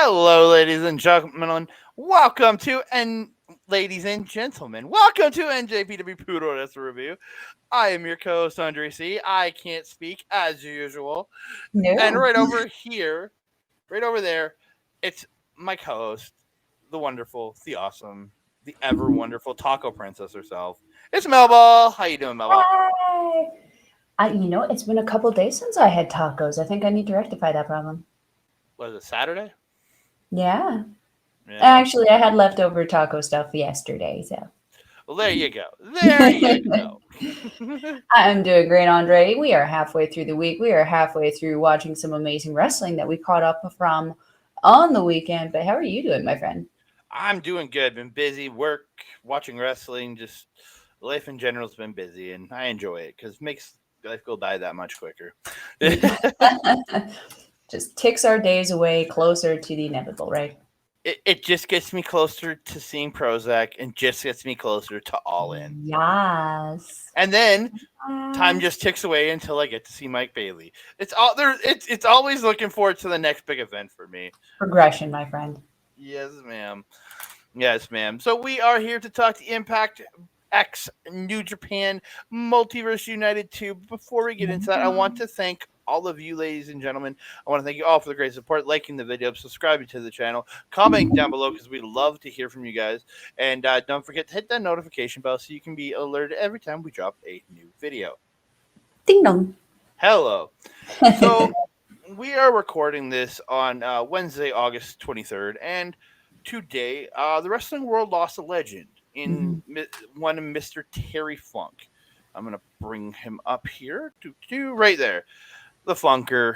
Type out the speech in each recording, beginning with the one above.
Hello, ladies and gentlemen. Welcome to ladies and gentlemen. Welcome to NJPW Puroresu review. I am your co-host Andre C. I can't speak as usual, and No. right over here, right over there, it's my co-host, the wonderful, the awesome, the ever wonderful Taco Princess herself. It's Melball. How you doing, Melball? Hi. It's been a couple days since I had tacos. I think I need to rectify that problem. Was it Saturday? Yeah. Yeah. Actually, I had leftover taco stuff yesterday, so. Well, there you go. There you go. I'm doing great, Andre. We are halfway through the week. We are halfway through watching some amazing wrestling that we caught up from on the weekend. But how are you doing, my friend? I'm doing good. Been busy, work, watching wrestling, just life in general has been busy, and I enjoy it because it makes life go by that much quicker. Just ticks our days away closer to the inevitable, right? It just gets me closer to seeing Prozac and just gets me closer to All In. Yes. And then time just ticks away until I get to see Mike Bailey. It's all there. It's always looking forward to the next big event for me. Progression, my friend. Yes, ma'am. Yes, ma'am. So we are here to talk to Impact X New Japan Multiverse United 2. Before we get into that, I want to thank all of you, ladies and gentlemen. I want to thank you all for the great support, liking the video, subscribing to the channel, commenting down below because we love to hear from you guys. And don't forget to hit that notification bell so you can be alerted every time we drop a new video. Ding dong. Hello. So we are recording this on Wednesday, August 23rd, and today the wrestling world lost a legend in one Mr. Terry Funk. I'm going to bring him up here. Right there. The Funker,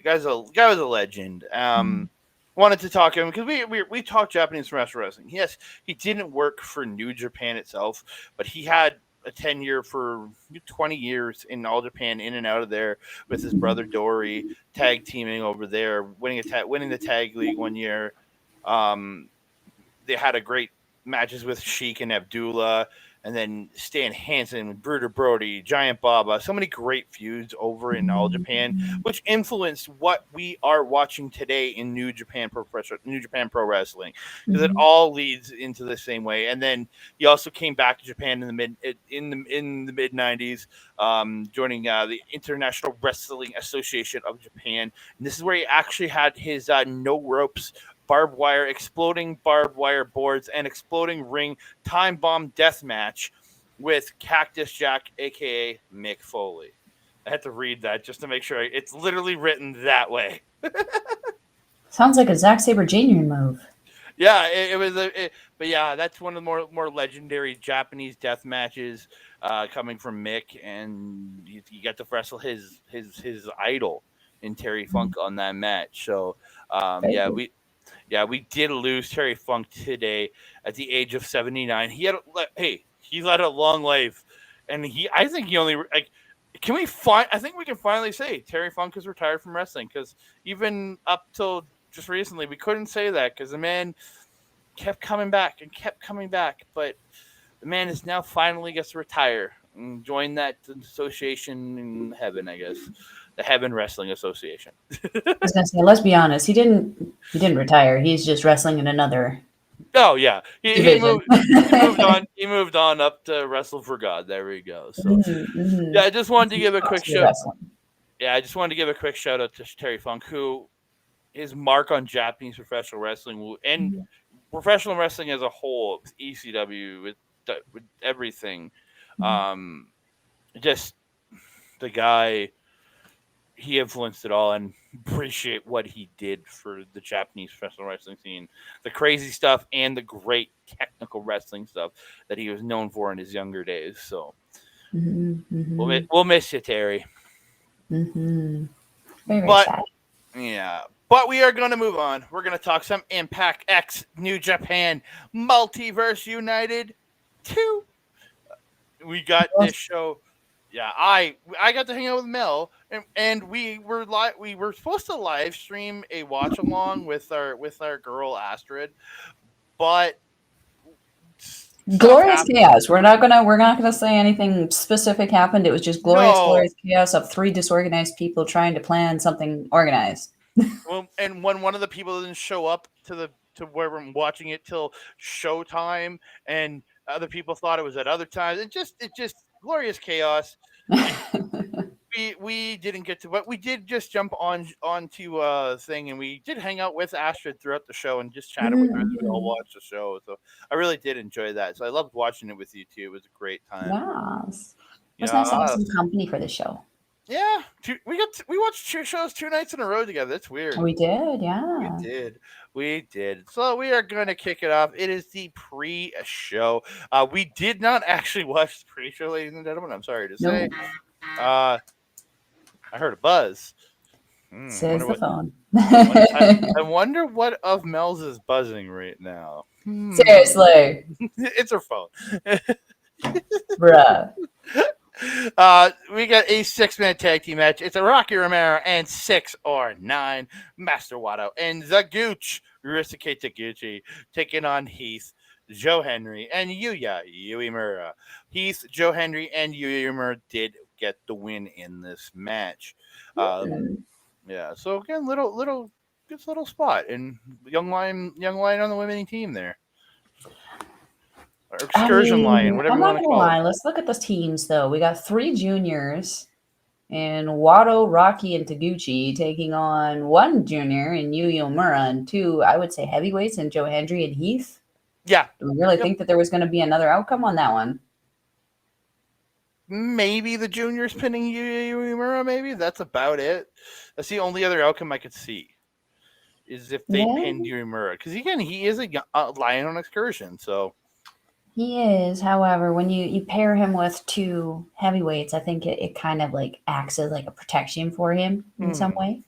guy was a legend. Wanted to talk to him because we talked Japanese wrestling. Yes, he didn't work for New Japan itself, but he had a tenure for 20 years in All Japan, in and out of there with his brother Dory, tag teaming over there, winning the tag league one year. They had a great matches with Sheik and Abdullah, and then Stan Hansen, Bruder Brody, Giant Baba. So many great feuds over in All Japan, which influenced what we are watching today in New Japan Pro Wrestling, because it all leads into the same way. And then he also came back to Japan in the mid '90s, joining the International Wrestling Association of Japan. And this is where he actually had his no ropes, exploding barbed wire boards, and exploding ring time bomb death match with Cactus Jack, aka Mick Foley. I had to read that just to make sure it's literally written that way. Sounds like a Zack Sabre Jr. move. Yeah, it was but yeah, that's one of the more legendary Japanese death matches coming from Mick, and he got to wrestle his idol in Terry Funk on that match. So we did lose Terry Funk today at the age of 79. He led a long life, and I think we can finally say Terry Funk is retired from wrestling, because even up till just recently we couldn't say that because the man kept coming back, but the man is now finally gets to retire and join that association in heaven, I guess. The Heaven Wrestling Association. I was gonna say, let's be honest. He didn't retire. He's just wrestling in another. Oh yeah, he moved on. He moved on up to Wrestle for God. There we go. So yeah, I just wanted to give a quick shout. Yeah, I just wanted to give a quick shout out to Terry Funk, who his mark on Japanese professional wrestling and professional wrestling as a whole, with ECW, with everything. Just the guy. He influenced it all, and appreciate what he did for the Japanese professional wrestling scene. The crazy stuff and the great technical wrestling stuff that he was known for in his younger days. So we'll miss you, Terry. Very sad. Yeah. But we are going to move on. We're going to talk some Impact X New Japan Multiverse United 2. We got this show. Yeah, I got to hang out with Mel, and we were supposed to live stream a watch along with our girl Astrid, but glorious chaos. We're not gonna say anything specific happened. It was just glorious chaos of 3 disorganized people trying to plan something organized. Well, and when one of the people didn't show up to where I'm watching it till showtime, and other people thought it was at other times, it just glorious chaos. We didn't get to, but we did just jump onto thing, and we did hang out with Astrid throughout the show and just chatted with her as we all Mhm. watched the show. So I really did enjoy that. So I loved watching it with you too. It was a great time. Yes. It was nice to have Yeah, some company for the show. yeah. We watched two shows 2 nights in a row together. That's weird. We did, We yeah. did. We did. So we are going to kick it off. It is the pre-show. We did not actually watch the pre-show, ladies and gentlemen. I'm sorry to say. No, Uh, I heard a buzz. says Wonder the what. phone. I wonder what of Mel's is buzzing right now. Seriously, It's her phone. bruh. We got a 6-man tag team match. It's a Rocky Romero and 6 or 9 Master Wato and the Gooch Ryusuke Taguchi taking on Heath, Joe Henry, and Yuya Uemura. Heath, Joe Henry, and Yuya Uemura did get the win in this match. Uh, yeah. So again, just little spot and young lion on the women team there, or I excursion lion, mean, whatever I'm you not want to gonna call it. lie. Let's look at the teams though. We got 3 juniors in Watto, Rocky, and Taguchi taking on 1 junior in Yu Yomura and 2, I would say, heavyweights in Joe Hendry and Heath. Yeah. Do we really Yep. think that there was going to be another outcome on that one? Maybe the juniors pinning Yuya Uemura. Maybe that's about it. That's the only other outcome I could see is if they Yeah, pinned Uemura, because again, he is a lion on excursion. So he is. However, when you pair him with 2 heavyweights, I think it kind of like acts as like a protection for him in some mhm. way,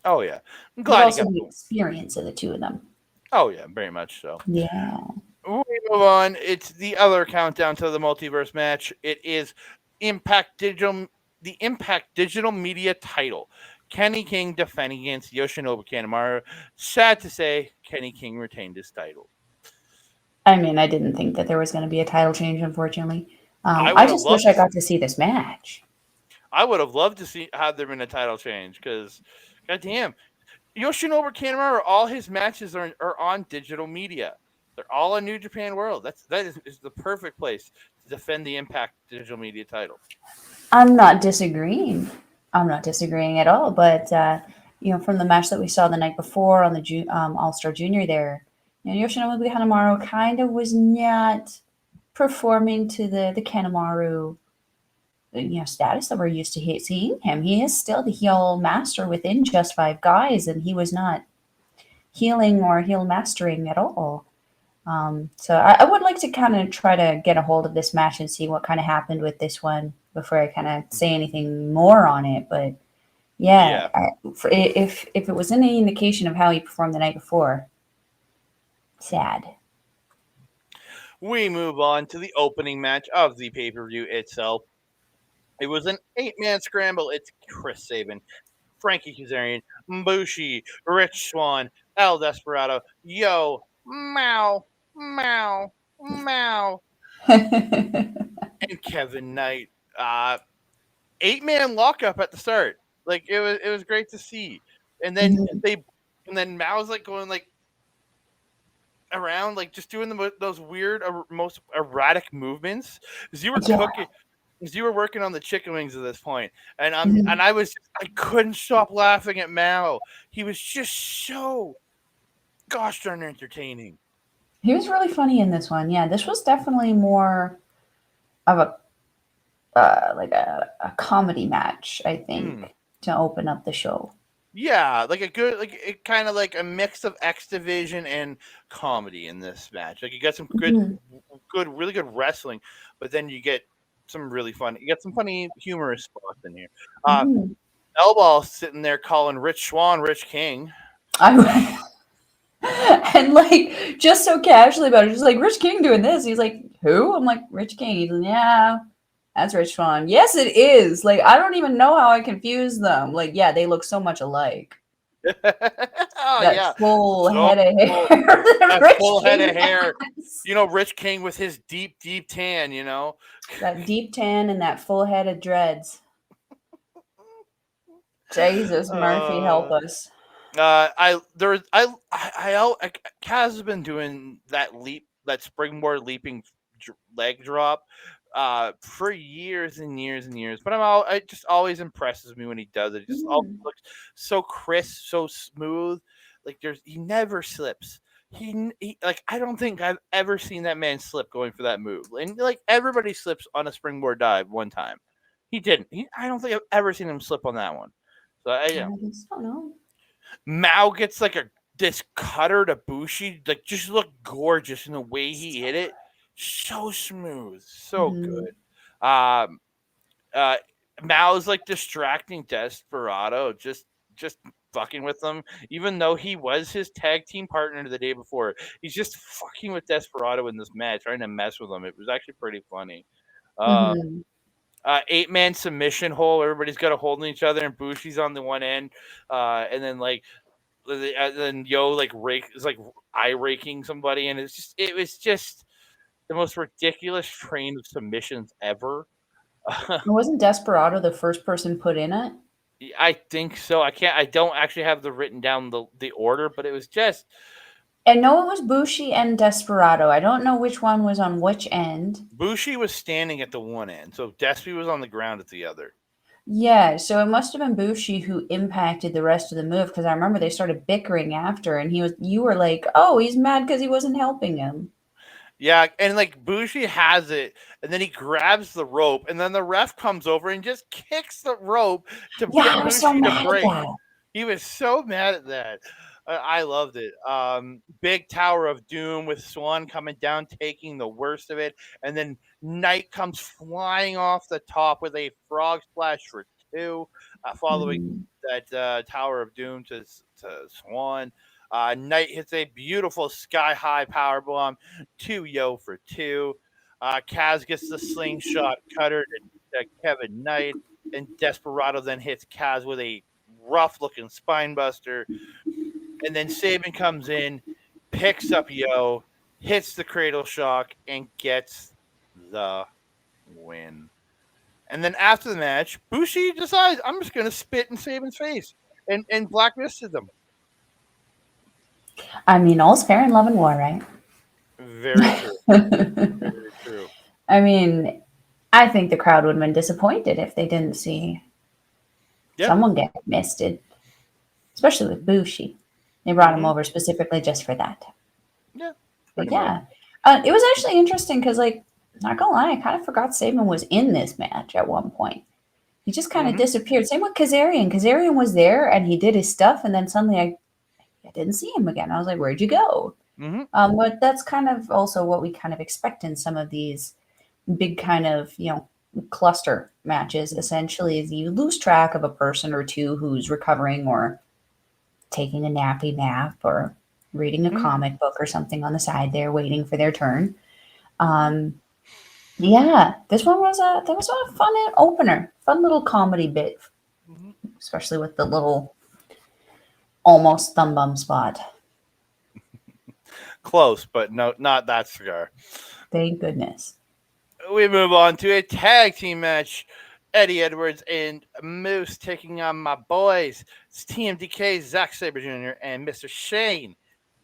Oh yeah, I'm but glad he also got the the. experience of the 2 of them. Oh yeah, very much so. Yeah. We move on. It's the other countdown to the multiverse match. It is Impact Digital, the Impact Digital Media title. Kenny King defending against Yoshinobu Kanemaru. Sad to say, Kenny King retained his title. I mean, I didn't think that there was going to be a title change, unfortunately. I I would have just wish loved I to. got to see this match. I would have loved to see had there been a title change because, goddamn, Yoshinobu Kanemaru, all his matches are on digital media. They're all on New Japan World. Is the perfect place to defend the Impact Digital Media title. I'm not disagreeing. I'm not disagreeing at all. But from the match that we saw the night before on the All Star Junior, there, Yoshinobu Kanemaru kind of was not performing to the Kanemaru status that we're used to seeing him. He is still the heel master within just 5 guys, and he was not healing or heel mastering at all. So I would like to kind of try to get a hold of this match and see what kind of happened with this one before I kind of say anything more on it. But yeah, Yeah. if it was any indication of how he performed the night before, sad. We move on to the opening match of the pay per view itself. It was an 8-man scramble. It's Chris Sabin, Frankie Kazarian, Mbushi, Rich Swan, El Desperado, Yo, Mao, Mao, Mao, and Kevin Knight. 8-man lockup at the start. Like it was great to see. And then Mhm. Mao's like going like around, like just doing those weird, most erratic movements. Because you were Yeah. cooking, because you were working on the chicken wings at this point, and Mhm. I couldn't stop laughing at Mao. He was just so gosh darn entertaining. He was really funny in this one. Yeah, this was definitely more of a like a comedy match, I Mm. think, to open up the show. Yeah, like a good, like it kind of like a mix of X Division and comedy in this match. Like you got some Mhm. really good wrestling, but then you get some really fun. You get some funny, humorous spots in here. Uh, Mhm. Elball sitting there calling Rich Swan Rich King. I and like just so casually about it, just like Rich King doing this. He's like, who? I'm like, Rich King. He's like, yeah, that's Rich Swan. Yes, it is. Like, I don't even know how I confuse them. Like, yeah, they look so much alike. Oh That yeah, full so head of hair full, that that Rich full head of King hair. has. Rich King with his deep tan. That deep tan and that full head of dreads. Jesus, Murphy, help Uh, us. Kaz has been doing that leap, that springboard leaping leg drop, for years and years and years. But it just always impresses me when he does it. It just always Mm, looks so crisp, so smooth. Like he never slips. He like I don't think I've ever seen that man slip going for that move. And like everybody slips on a springboard dive one time. He didn't. I don't think I've ever seen him slip on that one. So I don't think so. No. Mao gets like this cutter to Bushi, like just looked gorgeous in the way he hit it. So smooth, so Hmm. good. Uh, Mao's like distracting Desperado, just fucking with him, even though he was his tag team partner the day before. He's just fucking with Desperado in this match, trying to mess with him. It was actually pretty funny. Uh, Hmm. 8-man submission hole. Everybody's got a hold on each other, and Bushi's on the one end, and then like then Yo like is like eye raking somebody, and it was just the most ridiculous train of submissions ever. Wasn't Desperado the first person put in it? I think so. I don't actually have the written down the order, but it was just I know it was Bushi and Desperado. I don't know which one was on which end. Bushi was standing at the one end, so Despy was on the ground at the other. Yeah, so it must have been Bushi who impacted the rest of the move because I remember they started bickering after, and you were like, "Oh, he's mad because he wasn't helping him." Yeah, and like Bushi has it, and then he grabs the rope, and then the ref comes over and just kicks the rope to Yeah, get I was so Bushi to mad at break. that. He was so mad at that. I loved it. Big Tower of Doom with Swan coming down, taking the worst of it, and then Knight comes flying off the top with a frog splash for two, following Mhm. that Tower of Doom to Swan. Knight hits a beautiful sky high power bomb to Yo for two. Kaz gets the slingshot cutter to Kevin Knight, and Desperado then hits Kaz with a rough looking spine buster. And then Saban comes in, picks up Yo, hits the cradle shock, and gets the win. And then after the match, Bushi decides, I'm just going to spit in Saban's face and blacklisted them. I mean, all's fair in love and war, right? Very true. Very true. I mean, I think the crowd would have been disappointed if they didn't see Yeah. someone get misted, especially with Bushi. They brought him Mm-hmm. over specifically just for that. Yeah. But Pretty much. yeah, it was actually interesting because, like, not gonna lie, I kind of forgot Saban was in this match at one point. He just kind of Mm-hmm. disappeared. Same with Kazarian. Kazarian was there and he did his stuff, and then suddenly I didn't see him again. I was like, "Where'd you go?" Mm-hmm. But that's kind of also what we kind of expect in some of these big kind of cluster matches. Essentially, is you lose track of a person or two who's recovering or taking a nappy nap or reading a Mm-hmm. comic book or something on the side there, waiting for their turn. Um, yeah, this one was a fun opener, fun little comedy bit, Mm-hmm. especially with the little almost thumb bum spot. Close, but no, not that cigar. Thank goodness. We move on to a tag team match. Eddie Edwards and Moose taking on my boys. It's TMDK, Zack Sabre Jr., and Mr. Shane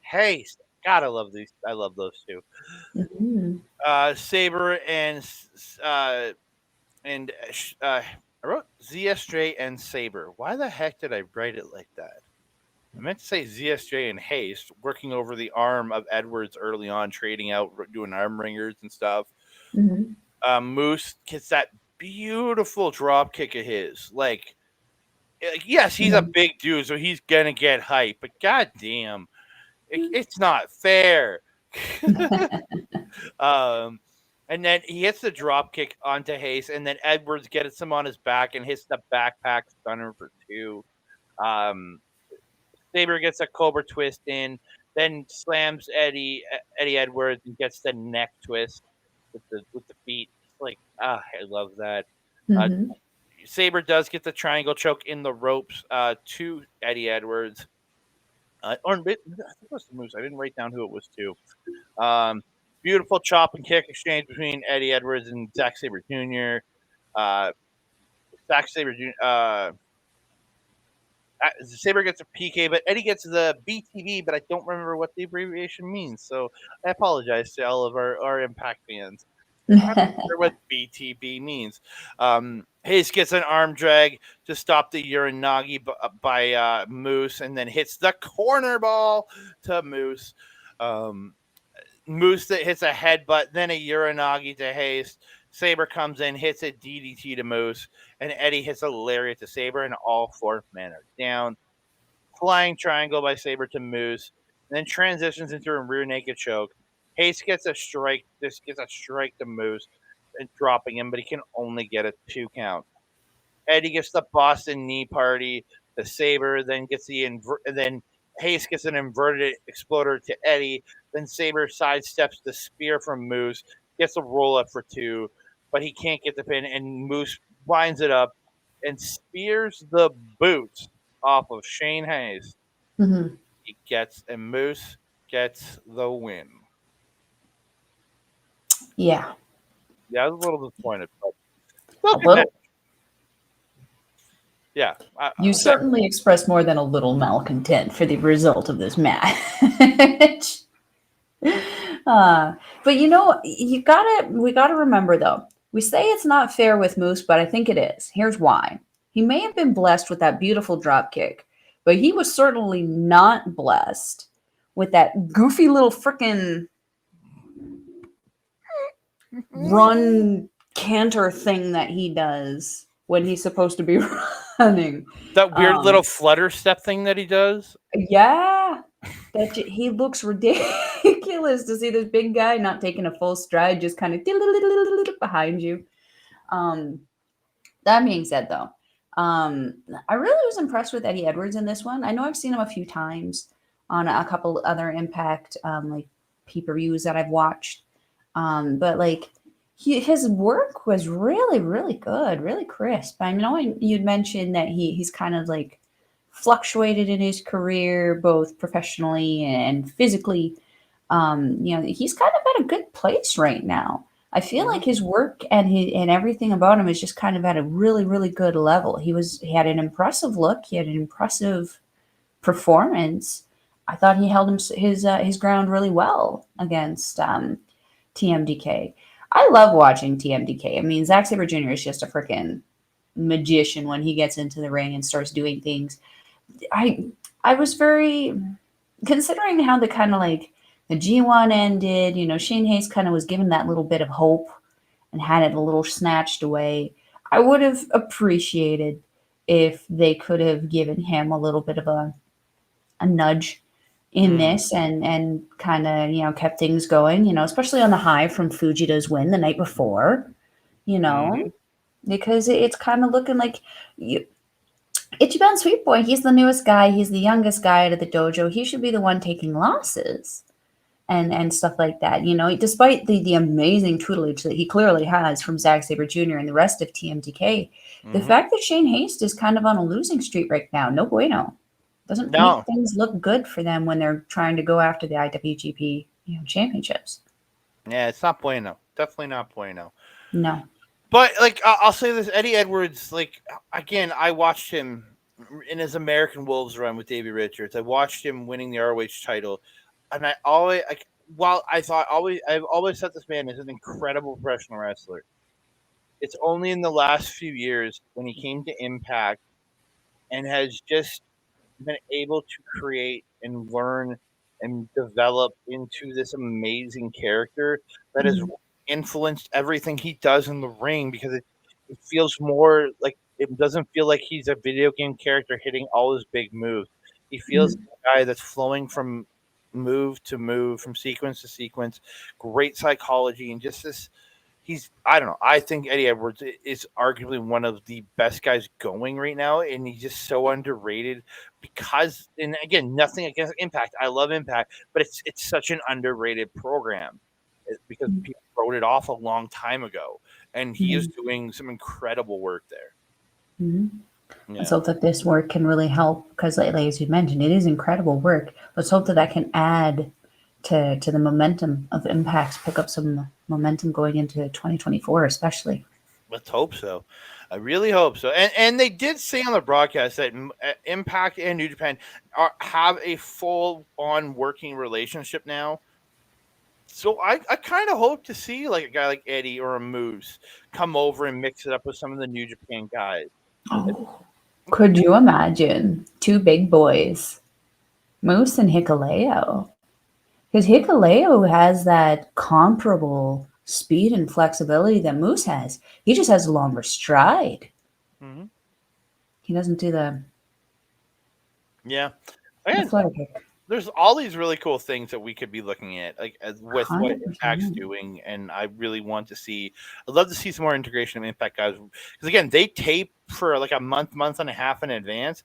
Hayes. God, I love these. I love those two. Mhm. Sabre and I wrote Zia Straight and Sabre. Why the heck did I write it like that? I meant to say ZSJ and Haste working over the arm of Edwards early on, trading out, doing arm ringers and stuff. Mhm. Moose gets that beautiful drop kick of his. Yes, he's a Yeah. big dude, so he's gonna get hype. But goddamn, it's not fair. um, and then he hits the drop kick onto Hayes, and then Edwards gets him on his back and hits the backpack stunner for two. Um, Saber gets a Cobra twist in, then slams Eddie Edwards and gets the neck twist with the feet. It's like I love that. Uh, Mhm. Saber does get the triangle choke in the ropes to Eddie Edwards. Or I think it was the Moose. I didn't write down who it was to. Um, Beautiful chop and kick exchange between Eddie Edwards and Zack Saber Jr. Uh, Zack Saber Jr. Saber gets a PK, but Eddie gets the BTB, but I don't remember what the abbreviation means. So I apologize to all of our Impact fans. I'm not sure what BTB means. Hayes gets an arm drag to stop the Uranagi by Moose, and then hits the corner ball to Moose. Moose that hits a headbutt, then a Uranagi to Hayes. Saber comes in, hits a DDT to Moose, and Eddie hits a lariat to Saber, and all 4 men are down. Flying triangle by Saber to Moose, and then transitions into a rear naked choke. Hayes gets a strike. This gets a strike to Moose, and dropping him, but he can only get a 2 count. Eddie gets the Boston knee party. The Saber then gets then Hayes gets an inverted exploder to Eddie. Then Saber sidesteps the spear from Moose, gets a roll up for 2, but he can't get the pin, and Moose winds it up and spears the boots off of Shane Hayes. Mhm. Moose gets the win. Yeah, Yeah, I was a little disappointed, but a little. yeah. You certainly expressed more than a little malcontent for the result of this match. But we gotta remember though. We say it's not fair with Moose, but I think it is. Here's why. He may have been blessed with that beautiful drop kick, but he was certainly not blessed with that goofy little frickin' run canter thing that he does when he's supposed to be running. That weird little flutter step thing that he does. Yeah. He looks ridiculous to see this big guy not taking a full stride, just kind of behind you. That being said, though, I really was impressed with Eddie Edwards in this one. I know I've seen him a few times on a couple other Impact like pay-per-views that I've watched, but like his work was really, really good, really crisp. I know you'd mentioned that he's kind of like fluctuated in his career, both professionally and physically. He's kind of at a good place right now. I feel like his work and everything about him is just kind of at a really, really good level. He had an impressive look. He had an impressive performance. I thought he held his ground really well against TMDK. I love watching TMDK. I mean, Zack Sabre Jr. is just a freaking magician when he gets into the ring and starts doing things. I was very, considering how the kind of like the G1 ended, Shane Hayes kind of was given that little bit of hope and had it a little snatched away. I would have appreciated if they could have given him a little bit of a nudge in this and kind of, kept things going, especially on the high from Fujita's win the night before, because it's kind of looking like Ichiban Sweet Boy, he's the newest guy. He's the youngest guy out of the dojo. He should be the one taking losses and stuff like that. Despite the amazing tutelage that he clearly has from Zack Sabre Jr. and the rest of TMDK, the fact that Shane Hayes is kind of on a losing streak right now, no bueno. Doesn't make things look good for them when they're trying to go after the IWGP championships. Yeah, it's not bueno. Definitely not bueno. No. But like I'll say this, Eddie Edwards, like again, I watched him in his American Wolves run with Davey Richards. I watched him winning the ROH title, and I've always thought this man is an incredible professional wrestler. It's only in the last few years when he came to Impact and has just been able to create and learn and develop into this amazing character that has influenced everything he does in the ring, because it feels more like, it doesn't feel like he's a video game character hitting all his big moves. He feels like a guy that's flowing from move to move, from sequence to sequence, great psychology, and just this. I don't know. I think Eddie Edwards is arguably one of the best guys going right now, and he's just so underrated because, and again, nothing against Impact. I love Impact, but it's such an underrated program because people wrote it off a long time ago, and he is doing some incredible work there. Yeah. Let's hope that this work can really help, because lately, as you mentioned, it is incredible work. Let's hope that can add to the momentum of Impact's, pick up some momentum going into 2024, especially. Let's hope so. I really hope so. And they did say on the broadcast that Impact and New Japan have a full on working relationship now. So I kind of hope to see like a guy like Eddie or a Moose come over and mix it up with some of the New Japan guys. Oh, could you imagine two big boys, Moose and Hikuleo? Because Hikuleo has that comparable speed and flexibility that Moose has. He just has a longer stride. Mm-hmm. He doesn't do Yeah. the And flutter kick. there's all these really cool things that we could be looking at, like with what Impact's 100%. doing, and I really want to see. I'd love to see some more integration of Impact guys because again, they tape for like a month and a half in advance,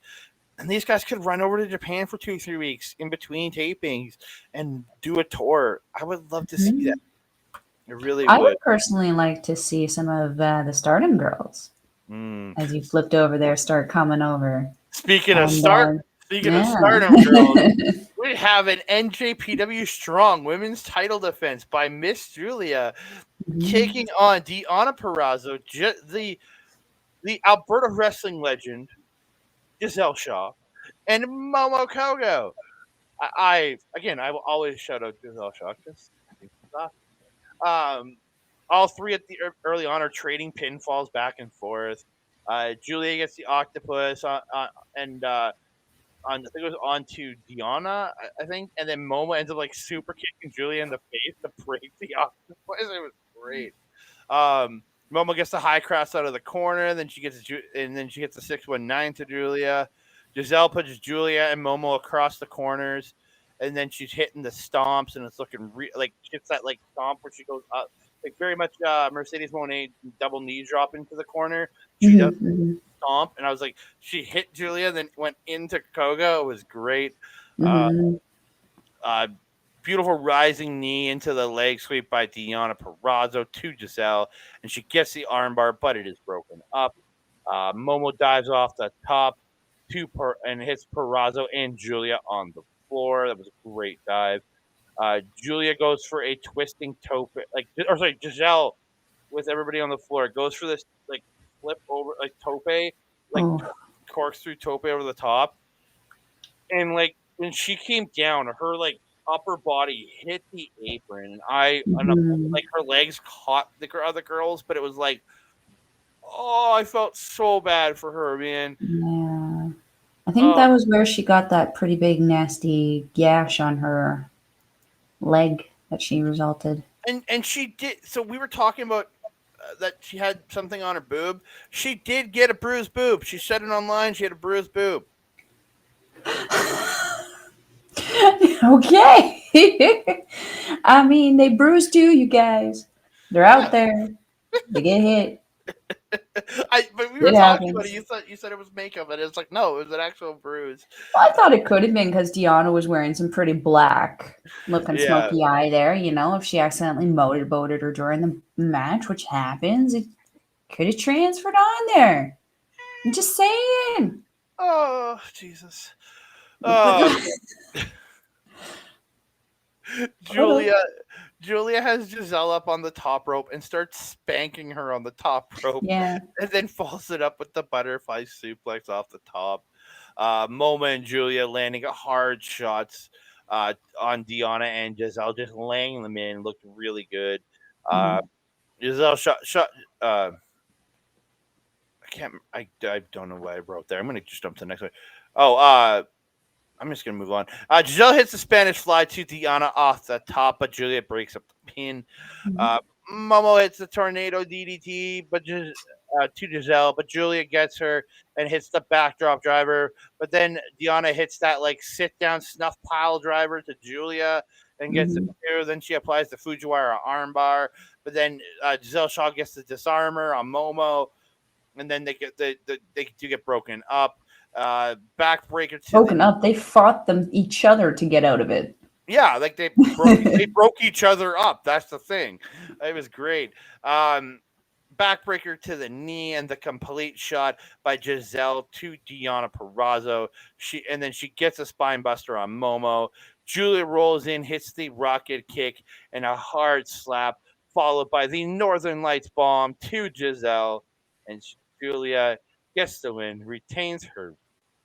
and these guys could run over to Japan for 2 3 weeks in between tapings and do a tour. I would love to see that. Mhm. I really I would. would personally like to see some of the Stardom girls Mm. as you flipped over there start coming over. Speaking of And start, speaking of yeah. Stardom girls, we have an NJPW Strong Women's Title defense by Miss Julia Mhm. taking on Deonna Purrazzo, the Alberta wrestling legend Giselle Shaw, and Momo Kogo. I will always shout out Giselle Shaw because I think she's awesome. All three at the early on are trading pinfalls back and forth. Julia gets the octopus and I think it was on to Deonna, I think, and then Momo ends up like super kicking Julia in the face to break the octopus. It was great. Momo gets the high cross out of the corner, then she gets a 619 to Julia. Giselle pushes Julia and Momo across the corners, and then she's hitting the stomps, and it's looking like she hits that like stomp where she goes up, like very much Mercedes Moné double knee drop into the corner. She does Mhm, mhm, stomp, and I was like, she hit Julia, then went into Koga. It was great. Uh, mhm. uh, Beautiful rising knee into the leg sweep by Deonna Purrazzo to Giselle, and she gets the armbar, but it is broken up. Momo dives off the top and hits Purrazzo and Julia on the floor. That was a great dive. Julia goes for a twisting tope, Giselle with everybody on the floor goes for this like flip over, like tope, like Oh, corkscrew tope over the top, and like when she came down, her like upper body hit the apron, and mhm. like her legs caught the other girls, but it was like, oh, I felt so bad for her, man. Yeah. I think Oh, that was where she got that pretty big, nasty gash on her leg that she resulted. and she did. So we were talking about that she had something on her boob. She did get a bruised boob. She said it online. She had a bruised boob. Okay. I mean, they bruised you guys. They're out Yeah, there. They get hit. but we were It talking about it. happens. You said it was makeup, and it's like no, it was an actual bruise. Well, I thought it could have been because Deanna was wearing some pretty black looking Yeah. smoky eye there. You know, if she accidentally motorboated her during the match, which happens, it could have transferred on there. I'm just saying. Oh Jesus. Oh, Could have. Julia. Julia has Giselle up on the top rope and starts spanking her on the top rope, Yeah. and then follows it up with the butterfly suplex off the top. Moma and Julia landing hard shots on Deonna and Giselle, just laying them in. Looked really good. Uh, Mhm. Giselle shot. I can't. I don't know what I wrote there. I'm gonna just jump to the next one. Oh, I'm just gonna move on. Giselle hits the Spanish fly to Deonna off the top, but Julia breaks up the pin. Mhm. Uh, Momo hits the tornado DDT, to Giselle, but Julia gets her and hits the backdrop driver. But then Deonna hits that like sit down snuff pile driver to Julia and gets it Mhm. through. Then she applies the Fujiwara armbar. But then Giselle Shaw gets the disarmer on Momo, and then they do get broken up. Backbreaker to the Broken up. They fought each other to get out of it. Yeah, like they broke each other up. That's the thing. It was great. Um, Backbreaker to the knee and the complete shot by Giselle to Deonna Purrazzo. She gets a spine buster on Momo. Julia rolls in, hits the rocket kick and a hard slap, followed by the Northern Lights bomb to Giselle, and Julia gets the win, retains her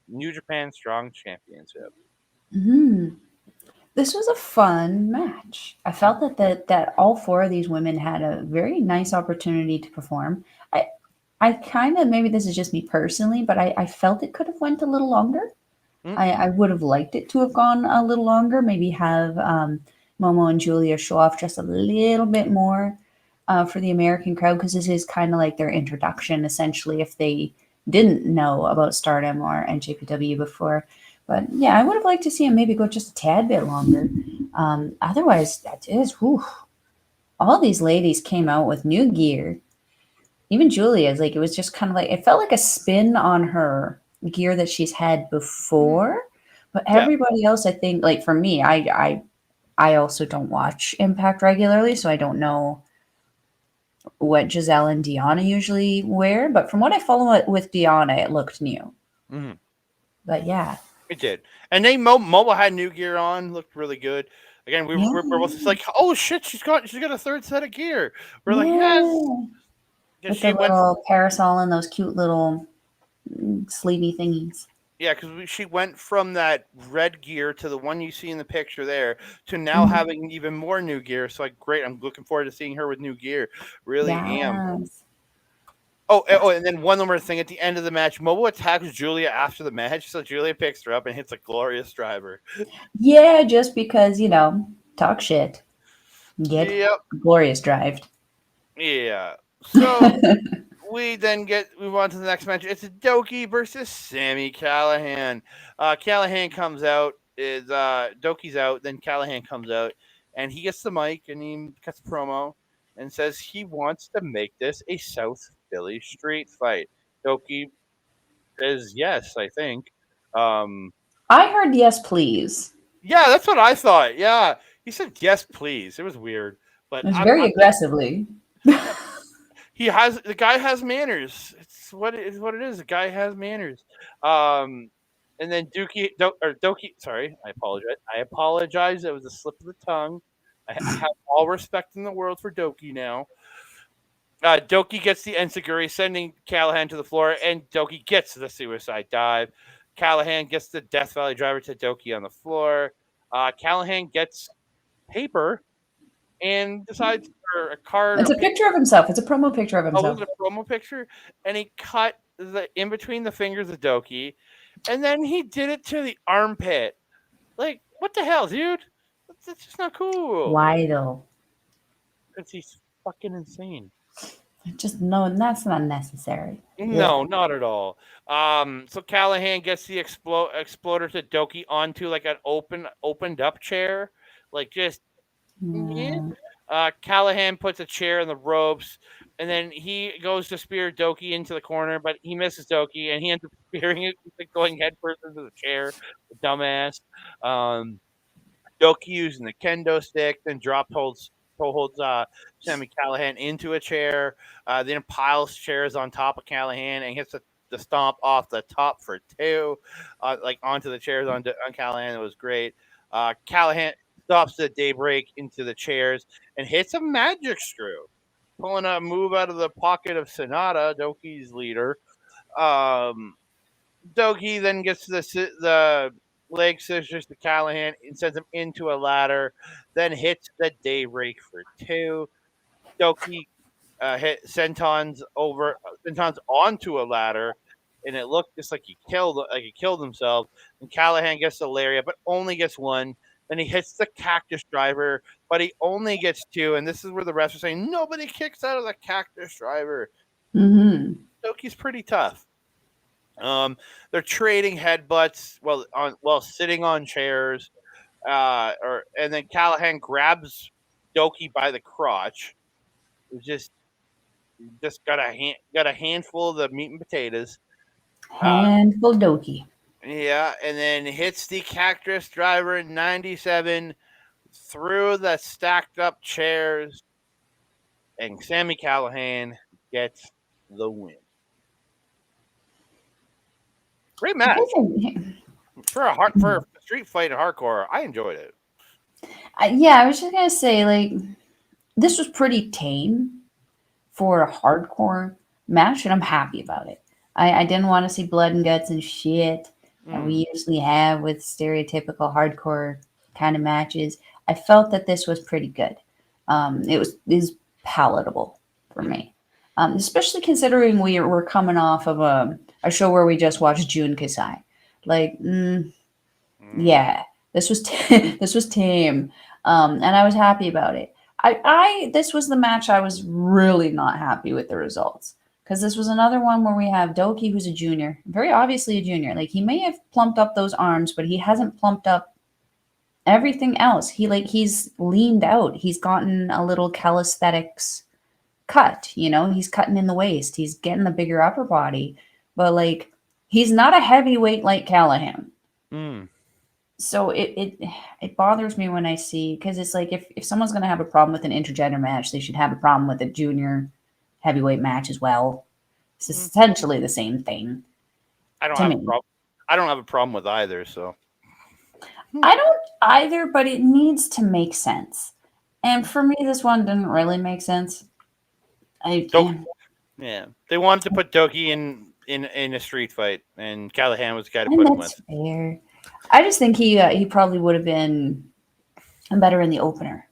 New Japan Strong Championship. Mhm. This was a fun match. I felt that all four of these women had a very nice opportunity to perform. I kind of, maybe this is just me personally, but I felt it could have went a little longer. Mm, I would have liked it to have gone a little longer. Maybe have Momo and Julia show off just a little bit more for the American crowd, because this is kind of like their introduction, essentially, if they didn't know about Stardom or NJPW before. But yeah, I would have liked to see him maybe go just a tad bit longer. Otherwise, that is, whew, all these ladies came out with new gear. Even Julia's, like, it was just kind of like, it felt like a spin on her gear that she's had mm, before. But yeah. everybody else, I think, like for me, I also don't watch Impact regularly, so I don't know what Giselle and Deanna usually wear. But from what I follow it with Deanna, it looked new. Mm, But yeah, it did. And they Mobile had new gear on, looked really good. Again, we're both just yeah, like, oh shit, she's got a third set of gear. We're like, yes, yeah. because With the she went. little parasol and those cute little sleevey thingies. Yeah, because she went from that red gear to the one you see in the picture there to now Mhm. having even more new gear. So like, great! I'm looking forward to seeing her with new gear. Really am. Yes. Oh, Yes. and then one more thing at the end of the match, Mobile attacks Julia after the match, so Julia picks her up and hits a glorious driver. Yeah, just because, talk shit. Get Yep, glorious drived. yeah. So we move on to the next match. It's Doki versus Sammy Callahan. Callahan comes out. Is Doki's out? Then Callahan comes out, and he gets the mic and he cuts a promo and says he wants to make this a South Philly street fight. Doki says yes, I think. Um, I heard yes, please. yeah, that's what I thought. Yeah, he said yes, please. It was weird, but It was I'm very I'm just aggressively. yeah, the guy has manners. It's what it is. The guy has manners. Um, and then Doki. Sorry, I apologize. I apologize. It was a slip of the tongue. I have all respect in the world for Doki now. Doki gets the enziguri, sending Callahan to the floor, and Doki gets the suicide dive. Callahan gets the Death Valley driver to Doki on the floor. Callahan gets paper and decides, or a card It's or a paper. picture of himself. It's a promo picture of Oh, was himself. it a promo picture? And he cut the in between the fingers of Doki, and then he did it to the armpit. Like, what the hell, dude? That's just not cool. Why though? Because he's fucking insane. Just no, that's not necessary. Ugh. No, not at all. So Callahan gets the exploder to Doki onto like an opened up chair, like just yeah. Mm. Callahan puts a chair in the ropes, and then he goes to spear Doki into the corner, but he misses Doki, and he ends up spearing it, like going headfirst into the chair. The dumbass. Um, Doki using the kendo stick, then holds Sammy Callahan into a chair, then piles chairs on top of Callahan and hits the stomp off the top for two, like onto the chairs on Callahan. It was great. Callahan stops the daybreak into the chairs and hits a magic screw, pulling a move out of the pocket of Sonata, Doki's leader. Um, Doki then gets the leg scissors to Callahan and sends him into a ladder, then hits the daybreak for two. Doki hit Senton's onto a ladder, and it looked just like he killed himself. And Callahan gets the lariat, but only gets one. Then he hits the cactus driver, but he only gets two. And this is where the refs are saying nobody kicks out of the cactus driver. Mm-hmm. Doki's pretty tough. They're trading headbutts while sitting on chairs. And then Callahan grabs Doki by the crotch. It was just got a handful of the meat and potatoes. Uh, Handful Doki. yeah, and then hits the cactus driver in 97 through the stacked up chairs, and Sammy Callahan gets the win. Great I match think, for a street fight and hardcore. I enjoyed it. yeah, I was just gonna say, like, this was pretty tame for a hardcore match, and I'm happy about it. I didn't want to see blood and guts and shit that Mm, we usually have with stereotypical hardcore kind of matches. I felt that this was pretty good. It was palatable for mm, me, especially considering we're coming off of a show where we just watched June Kasai. Like, mm. yeah, this was this was tame, and I was happy about it. I this was the match I was really not happy with the results because this was another one where we have Doki, who's a junior, very obviously a junior. Like he may have plumped up those arms, but he hasn't plumped up everything else. He's leaned out. He's gotten a little calisthenics cut. He's cutting in the waist. He's getting a bigger upper body, but like he's not a heavyweight like Callahan. Mm. So it bothers me when I see, because it's like if someone's going to have a problem with an intergender match, they should have a problem with a junior heavyweight match as well. It's Mm. essentially the same thing I don't to have a me. problem. I don't have a problem with either. So Hmm. I don't either, but it needs to make sense. And for me, this one didn't really make sense. I Doki, yeah, they wanted to put Doki in a street fight, and Callahan was the guy to and put him that's with. fair. I just think he probably would have been better in the opener,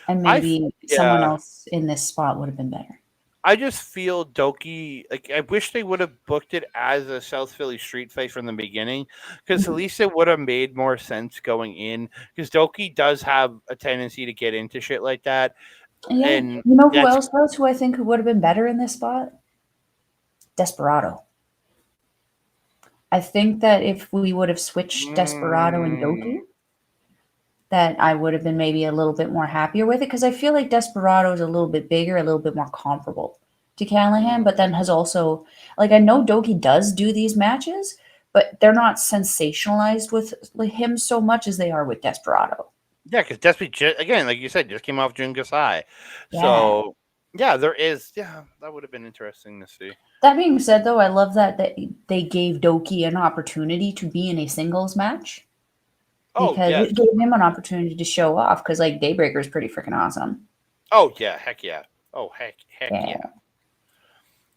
and maybe someone Yeah, else in this spot would have been better. I just feel Doki. Like I wish they would have booked it as a South Philly street fight from the beginning, because at Mhm. least it would have made more sense going in. Because Doki does have a tendency to get into shit like that, Yeah. and You know who that's else was who I think would have been better in this spot? Desperado. I think that if we would have switched Desperado and mm, Doki, that I would have been maybe a little bit more happier with it because I feel like Desperado is a little bit bigger, a little bit more comparable to Callahan, mm. but then has also, like, I know Doki does do these matches, but they're not sensationalized with like, him so much as they are with Desperado. Yeah, because Despy again, like you said, just came off Jungus High, Yeah. so yeah, there is. Yeah, that would have been interesting to see. That being said, though, I love that they gave Doki an opportunity to be in a singles match Oh because yes. it gave him an opportunity to show off because like Daybreaker is pretty freaking awesome. Oh yeah. Heck yeah. Oh heck yeah. Yeah.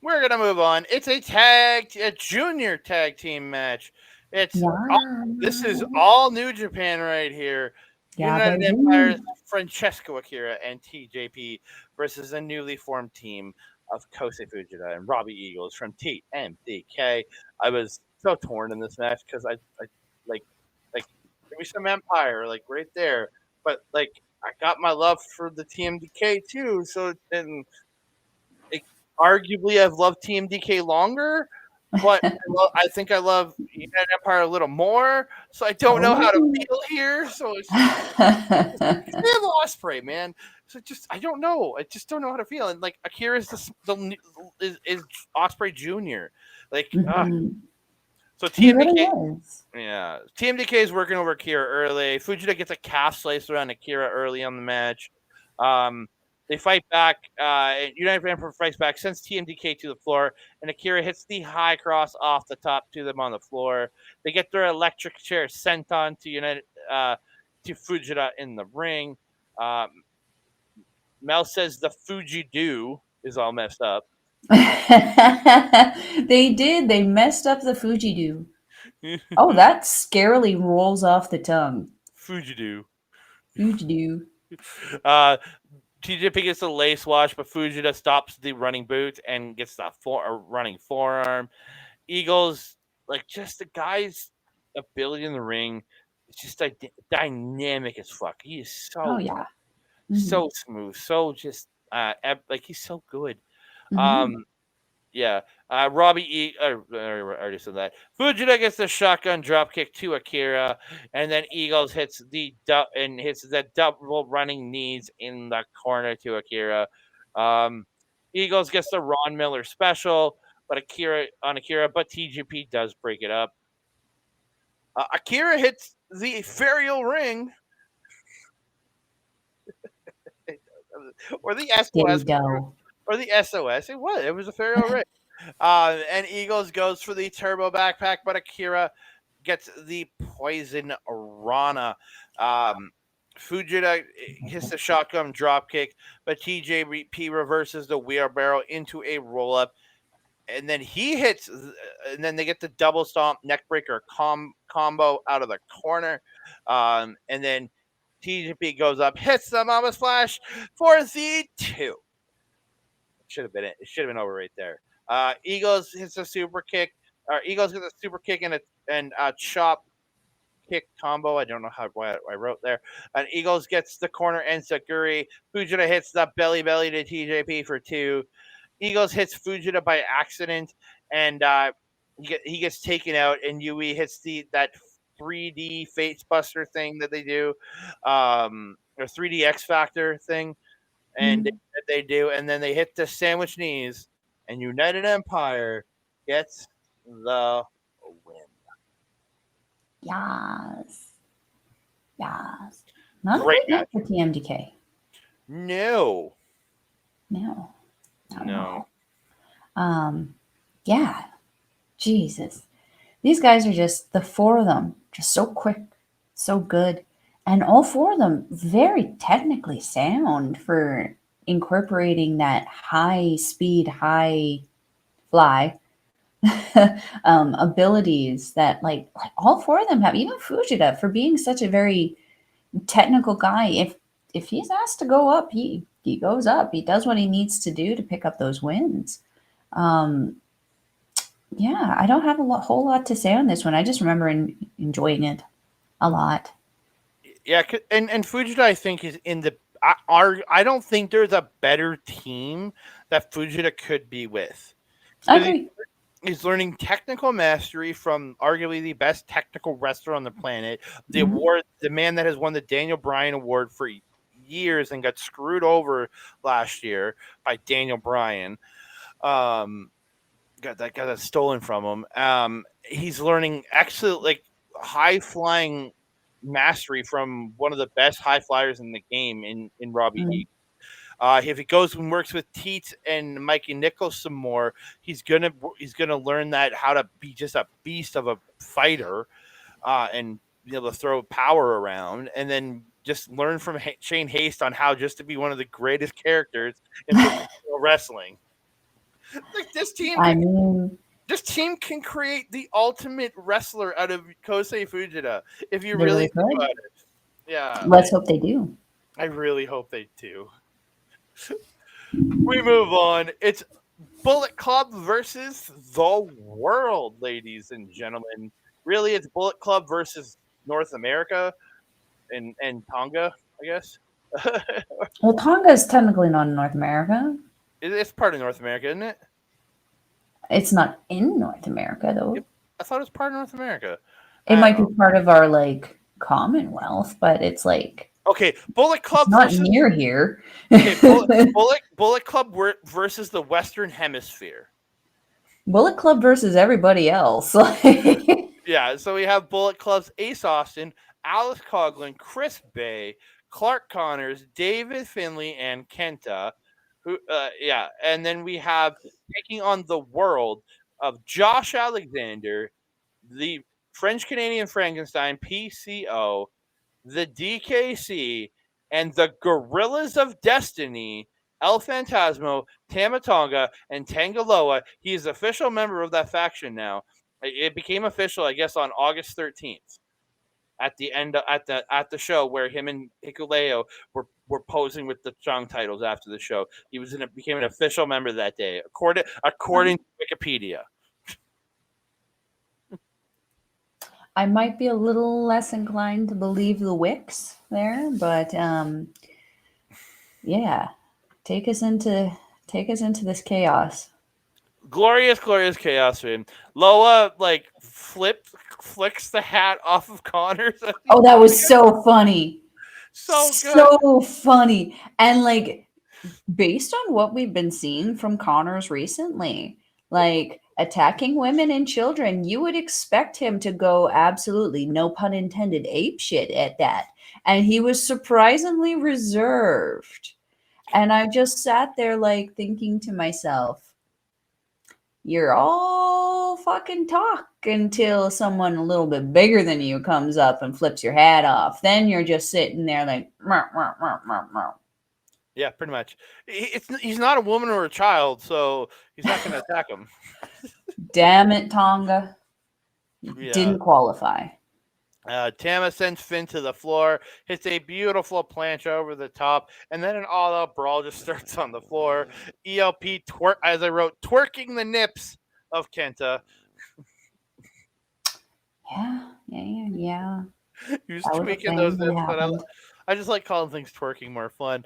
We're gonna move on. It's a junior tag team match. It's Yeah. this is all New Japan right here. Yeah, United baby. Empire's Francesco Akira and TJP versus a newly formed team of Kosei Fujita and Robbie Eagles from TMDK. I was so torn in this match because I like like give me some Empire like right there, but like I got my love for the TMDK too. So then like, arguably I've loved TMDK longer, but I think I love United Empire a little more. So I don't know how to Oh. feel here. So it's just they have Osprey, man. So just I don't know. I just don't know how to feel. And like Akira is is Osprey Junior. Like Mhm. so He really TMDK. is. Yeah, TMDK is working over Akira early. Fujita gets a calf slice around Akira early on the match. Um, they fight back. United Vampire fights back, sends TMDK to the floor, and Akira hits the high cross off the top to them on the floor. They get their electric chair sent on to to Fujita in the ring. Um, Mel says the Fuji do is all messed up. They did. They messed up the Fuji do. Oh, that scarily rolls off the tongue. Fuji do. Fuji do. Uh, TJP gets the lace wash, but Fujita stops the running boot and gets the running forearm. Eagles, like just the guy's ability in the ring, it's just like dynamic as fuck. He is Oh so yeah. Hmm. so smooth, so just like he's so good. Hmm. Um, yeah. Robbie I already said that. Fujita gets the shotgun drop kick to Akira, and then Eagles hits the double running knees in the corner to Akira. Um, Eagles gets the Ron Miller special, but Akira, but TGP does break it up. Akira hits the Ferial Ring or the There you SOS go. or the SOS. It was a Ferial Ring. And Eagles goes for the turbo backpack, but Akira gets the poison Rana. Um, Fujita hits the shotgun drop kick, but TJP reverses the wheelbarrow into a roll up, and then he hits, and then they get the double stomp neckbreaker combo out of the corner, and then TJP goes up, hits the Mama Splash for the 2. Should have been it. It should have been over right there. Eagles hits a super kick. Eagles hits a super kick and chop kick combo. I don't know what I wrote there. And Eagles gets the corner and Sakuri. Fujita hits the belly to TJP for 2. Eagles hits Fujita by accident, and he gets taken out. And Yui hits that 3D Fates Buster thing that they do, or 3D X Factor thing, and they do. And then they hit the sandwich knees, and United Empire gets the win. Yes. Not Great a good night for TMDK. No. Yeah. Jesus. These guys are just, the 4 of them, just so quick, so good. And all 4 of them very technically sound for incorporating that high speed, high fly abilities that like all 4 of them have. Even Fujita, for being such a very technical guy, if he's asked to go up, he goes up. He does what he needs to do to pick up those wins. Yeah, I don't have a whole lot to say on this one. I just remember enjoying it a lot. Yeah, and Fujita, I think, is in the. I don't think there's a better team that Fujita could be with. I agree. He's learning technical mastery from arguably the best technical wrestler on the planet. The award, the man that has won the Daniel Bryan Award for years and got screwed over last year by Daniel Bryan. Got that stolen from him. He's learning excellent, like high flying mastery from one of the best high flyers in the game in Robbie E. If he goes and works with Teets and Mikey Nichols some more, he's gonna learn that how to be just a beast of a fighter, and be able to throw power around, and then just learn from Shane Haste on how just to be one of the greatest characters in professional wrestling. Like this team can create the ultimate wrestler out of Kosei Fujita if you really think about it. Yeah, let's hope they do. I really hope they do. We move on. It's Bullet Club versus the world, ladies and gentlemen. Really, it's Bullet Club versus North America and Tonga, I guess. Well, Tonga is technically not in North America. It's part of North America, isn't it? It's not in North America, though. I thought it was part of North America. It might be part of our like Commonwealth, but it's like okay. Bullet Club not versus, near here. Okay, Bullet Club versus the Western Hemisphere. Bullet Club versus everybody else. Yeah, so we have Bullet Club's Ace Austin, Alice Coughlin, Chris Bay, Clark Connors, David Finley, and Kenta. And then we have taking on the world of Josh Alexander, the French Canadian Frankenstein, PCO, the DKC, and the Gorillas of Destiny, El Phantasmo, Tamatonga, and Tangaloa. He is official member of that faction now. It became official, I guess, on August 13th. At the end at the show where him and Hikuleo were posing with the strong titles after the show. He became an official member that day, according to Wikipedia. I might be a little less inclined to believe the Wicks there, but yeah, take us into this chaos. Glorious chaos, man. Loa like flicks the hat off of Connors. Oh, that was so funny. So good. So funny. And like based on what we've been seeing from Connors recently, like attacking women and children, you would expect him to go absolutely, no pun intended, ape shit at that. And he was surprisingly reserved. And I just sat there like thinking to myself, you're all fucking talk until someone a little bit bigger than you comes up and flips your hat off. Then you're just sitting there like, "Meow, meow, meow, meow, meow." Yeah, pretty much. He's not a woman or a child, so he's not going to attack him. Damn it, Tonga. Yeah. Didn't qualify. Tama sends Finn to the floor, hits a beautiful plancha over the top, and then an all-out brawl just starts on the floor. ELP, as I wrote, twerking the nips of Kenta. Yeah. He was That was a tweaking thing those that nips, but happened. I just like calling things twerking more fun.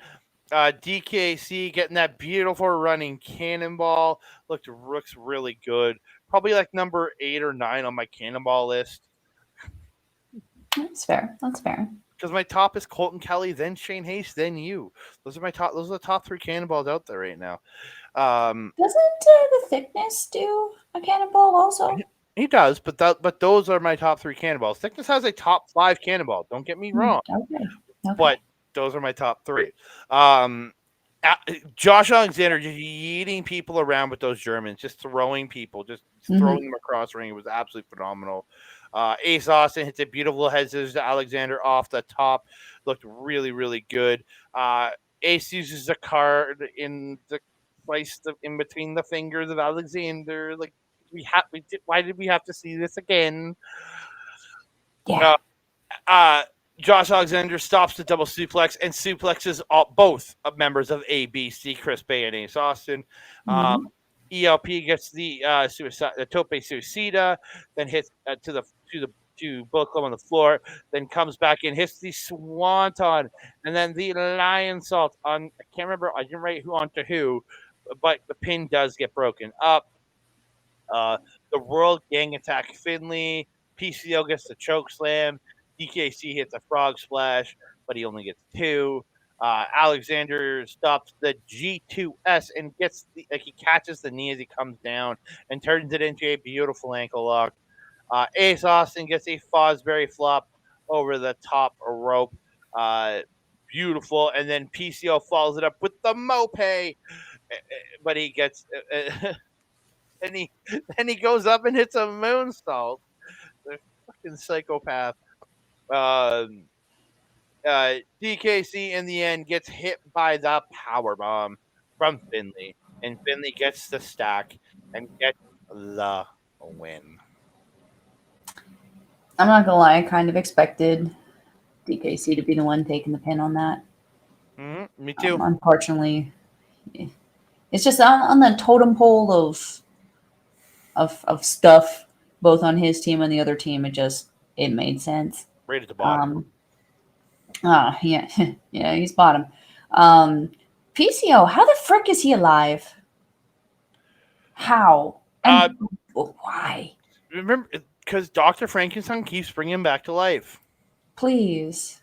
DKC getting that beautiful running cannonball looks really good. Probably like number 8 or 9 on my cannonball list. That's fair. Because my top is Colton Kelly, then Shane Hayes, then you. Those are my top. Those are the top 3 cannonballs out there right now. Doesn't the thickness do a cannonball also? He does, but those are my top 3 cannonballs. Thickness has a top 5 cannonball. Don't get me wrong. Okay. But those are my top 3. Josh Alexander just eating people around with those Germans, just throwing people, just throwing them across the ring. It was absolutely phenomenal. Ace Austin hits a beautiful head scissors to Alexander off the top. Looked really, really good. Ace uses a card in the place in between the fingers of Alexander. Like why did we have to see this again? Yeah. Josh Alexander stops the double suplex and suplexes both members of ABC, Chris Bay and Ace Austin. ELP gets the tope suicida, then hits to Bullet Club on the floor, then comes back and hits the swanton, and then the lion salt on. I can't remember. I didn't write who onto who, but the pin does get broken up. The World Gang attack Finley. PCO gets the choke slam. DKC hits a frog splash, but he only gets 2. Alexander stops the G2S and he catches the knee as he comes down and turns it into a beautiful ankle lock. Ace Austin gets a Fosbury flop over the top rope. Beautiful. And then PCO follows it up with the mope, but he gets and he goes up and hits a moonsault. The fucking psychopath. DKC in the end gets hit by the power bomb from Finley, and Finley gets the stack and gets the win. I'm not gonna lie, I kind of expected DKC to be the one taking the pin on that. Me too. Unfortunately, it's just on the totem pole of stuff, both on his team and the other team. It made sense. Right at the bottom. Yeah, yeah, he's bottom. PCO, how the frick is he alive? How? And why? Remember, because Dr. Frankenstein keeps bringing him back to life. Please.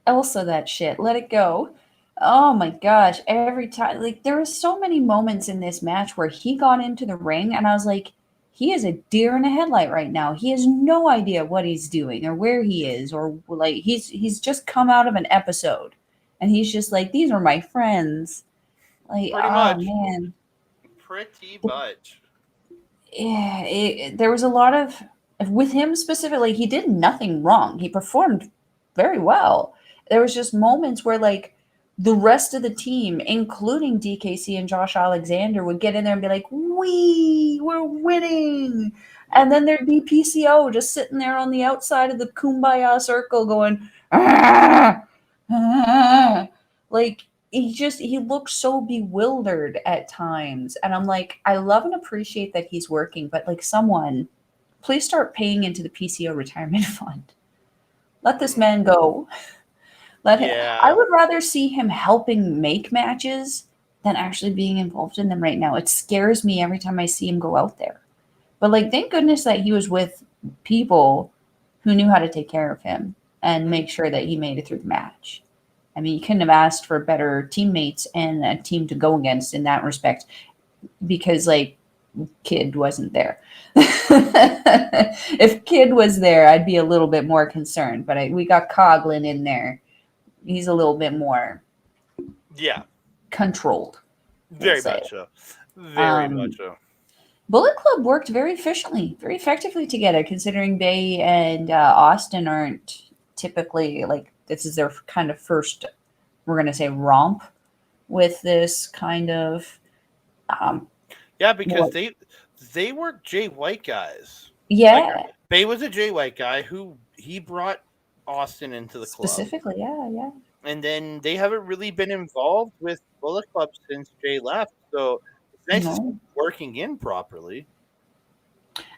Elsa, that shit. Let it go. Oh my gosh. Every time, like, there were so many moments in this match where he got into the ring and I was like, he is a deer in a headlight right now. He has no idea what he's doing or where he is, or like he's just come out of an episode and he's just like, these are my friends. Like, Pretty much. Man. Pretty much. Yeah, there was a lot of, with him specifically, he did nothing wrong. He performed very well. There was just moments where like the rest of the team, including DKC and Josh Alexander, would get in there and be like, we're winning. And then there'd be PCO just sitting there on the outside of the kumbaya circle going, ah, ah. Like, he looks so bewildered at times. And I'm like, I love and appreciate that he's working, but like, someone, please start paying into the PCO retirement fund. Let this man go. I would rather see him helping make matches than actually being involved in them right now. It scares me every time I see him go out there. But like, thank goodness that he was with people who knew how to take care of him and make sure that he made it through the match. I mean, you couldn't have asked for better teammates and a team to go against in that respect, because like Kid wasn't there. If Kid was there, I'd be a little bit more concerned, but we got Coughlin in there. He's a little bit more controlled. Very much so. Very much so. Bullet Club worked very efficiently, very effectively together, considering Bay and Austin aren't typically like this is their kind of first, we're going to say, romp with this kind of, um, Yeah, because what, they were Jay White guys. Like yeah, Bay was a Jay White guy who he brought Austin into the club, specifically, yeah, yeah. and then they haven't really been involved with Bullet Club since Jay left. So it's nice to see No, it working in properly.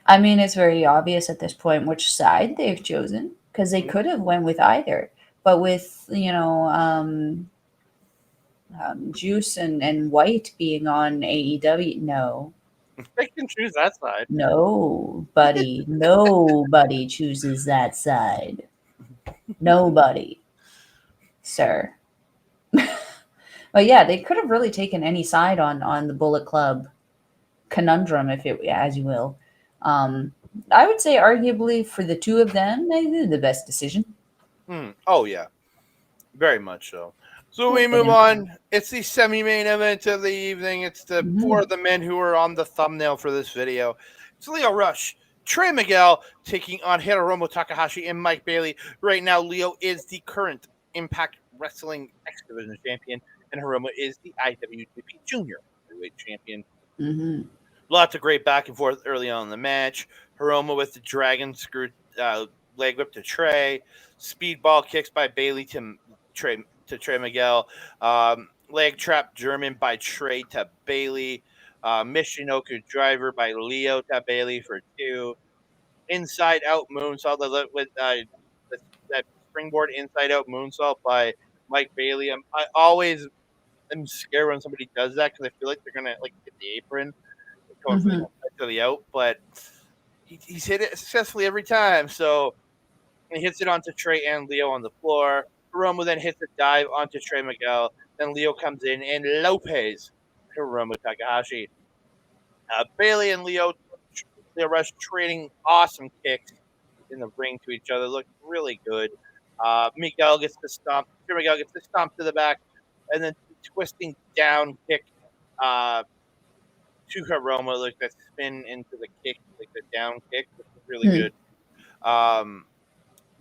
I mean it's very obvious at this point which side they've chosen because they Mhm. could have went with either, but with Juice and White being on AEW, no, They can choose that side. nobody chooses that side. Nobody, sir. But yeah, they could have really taken any side on the Bullet Club conundrum, if it as you will. Um, I would say, arguably, for the two of them, they did the best decision. Oh yeah, very much so. So we Good for move them. on. It's the semi-main event of the evening. It's the four Mhm. of the men who are on the thumbnail for this video. It's Leo Rush, Trey Miguel taking on Hiromu Takahashi and Mike Bailey. Right now, Leo is the current Impact Wrestling X Division champion, and Hiromu is the IWGP Junior Heavyweight champion. Mhm. Lots of great back and forth early on in the match. Hiromu with the dragon screw leg whip to Trey. Speedball kicks by Bailey to Trey Miguel. Leg trap German by Trey to Bailey. Michinoku driver by Leo to Bailey for 2. Inside out moonsault with that springboard inside out moonsault by Mike Bailey. I always am scared when somebody does that because I feel like they're gonna like hit the apron going from the Mhm. outside to the out, but he's hit it successfully every time. So he hits it onto Trey and Leo on the floor. Hiromu then hits a dive onto Trey Miguel. Then Leo comes in and Lopez Hiromu Takahashi. Bailey and Leo Rush trading awesome kicks in the ring to each other. Look really good. Miguel gets the stomp. Trey Miguel gets the stomp to the back, and then twisting down kick uh, to Hiromu, like that spin into the kick, like the down kick, which is really Hmm. good. Um,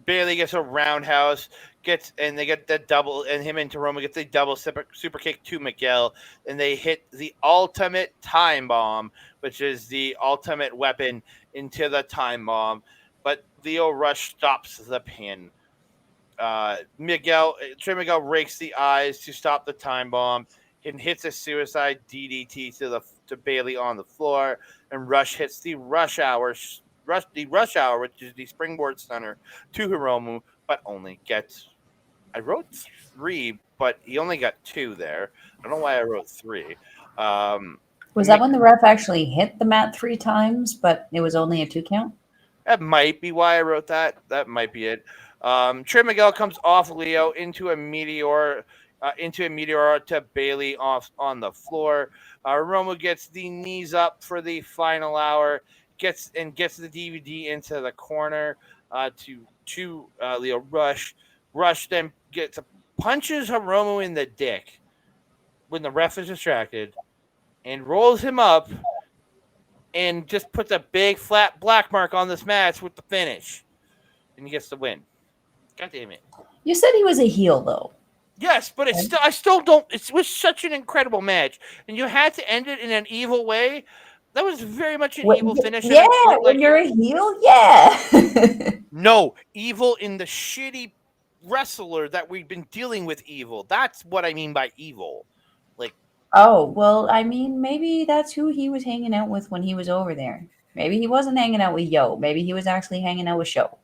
Bailey gets a roundhouse, and they get the double, and him and Hiromu get the double super kick to Miguel, and they hit the ultimate time bomb, which is the ultimate weapon into the time bomb. But Leo Rush stops the pin. Trey Miguel rakes the eyes to stop the time bomb and hits a suicide DDT to Bailey on the floor, and Rush hits the rush hour, which is the springboard stunner to Hiromu, but only gets. I wrote 3, but he only got 2 there. I don't know why I wrote 3. Um, Was that Mc- when the ref actually hit the mat 3 times, but it was only a 2 count? That might be why I wrote that. That might be it. Trey Miguel comes off Leo into a meteor to Bailey off on the floor. Romo gets the knees up for the final hour. Gets the DVD into the corner to Leo Rush. Rush then punches Hiromu in the dick when the ref is distracted and rolls him up and just puts a big flat black mark on this match with the finish, and he gets the win. God damn it! You said he was a heel, though. Yes, but I still don't. It was such an incredible match, and you had to end it in an evil way. That was very much an evil finish, and Yeah, I don't when like you're it. a heel, yeah. No, evil in the shitty wrestler that we've been dealing with. Evil. That's what I mean by evil. Like Oh, well, I mean, maybe that's who he was hanging out with when he was over there. Maybe he wasn't hanging out with Yo. Maybe he was actually hanging out with Show.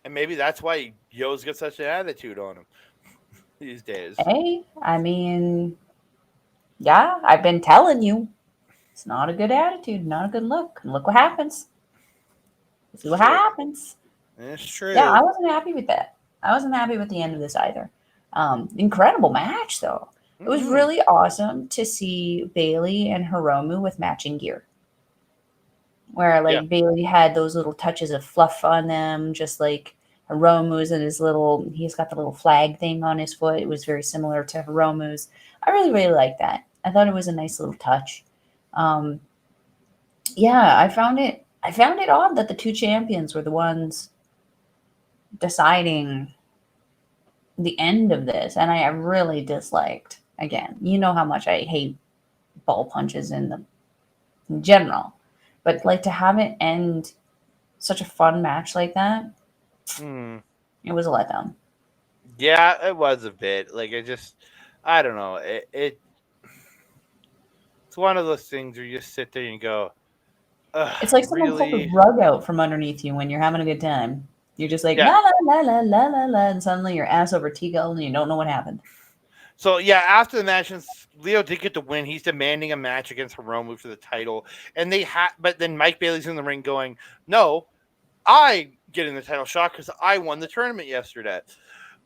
maybe that's why Yo's got such an attitude on him these days. Hey, I mean, yeah, I've been telling you. It's not a good attitude, not a good look. And look what happens. See It's what true. happens. It's Yeah, true. I wasn't happy with that. I wasn't happy with the end of this either. Incredible match, though. It was Mm-hmm. really awesome to see Bailey and Hiromu with matching gear, where Yeah. like Bailey had those little touches of fluff on them, just like Hiromu's and he's got the little flag thing on his foot. It was very similar to Hiromu's. I really, really like that. I thought it was a nice little touch. Yeah, I found it odd that the two champions were the ones deciding the end of this, and I really disliked. Again, you know how much I hate ball punches in general, but like to have it end such a fun match like that, Hmm. it was a letdown. Yeah, it was a bit. Like it just, I don't know. It's one of those things where you just sit there and go, It's like someone pulled the really? rug out from underneath you when you're having a good time. You're just like Yeah. la la la la la la la, and suddenly you're ass over tea kettle and you don't know what happened. So yeah, after the match, since Leo did get the win, he's demanding a match against Hiromu for the title, and they had. But then Mike Bailey's in the ring going, "No, I get in the title shot because I won the tournament yesterday."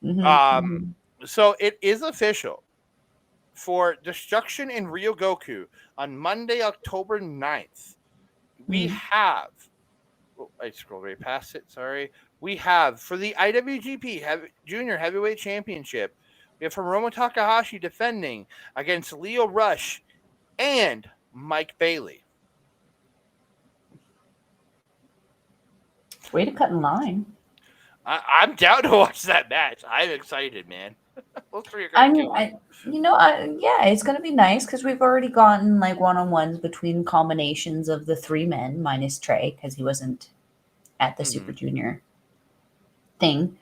Hmm. Um, Hmm. so it is official for Destruction in Ryogoku on Monday, October 9th. We Hmm. have. Oh, I scrolled right past it. Sorry. We have for the IWGP Junior Heavyweight Championship. We have Hiromu Takahashi defending against Leo Rush and Mike Bailey. Way to cut in line. I'm down to watch that match. I'm excited, man. Those three are I gonna mean, kill it. yeah, it's gonna be nice because we've already gotten like one-on-ones between combinations of the three men minus Trey because he wasn't at the Mm-hmm. Super Junior thing.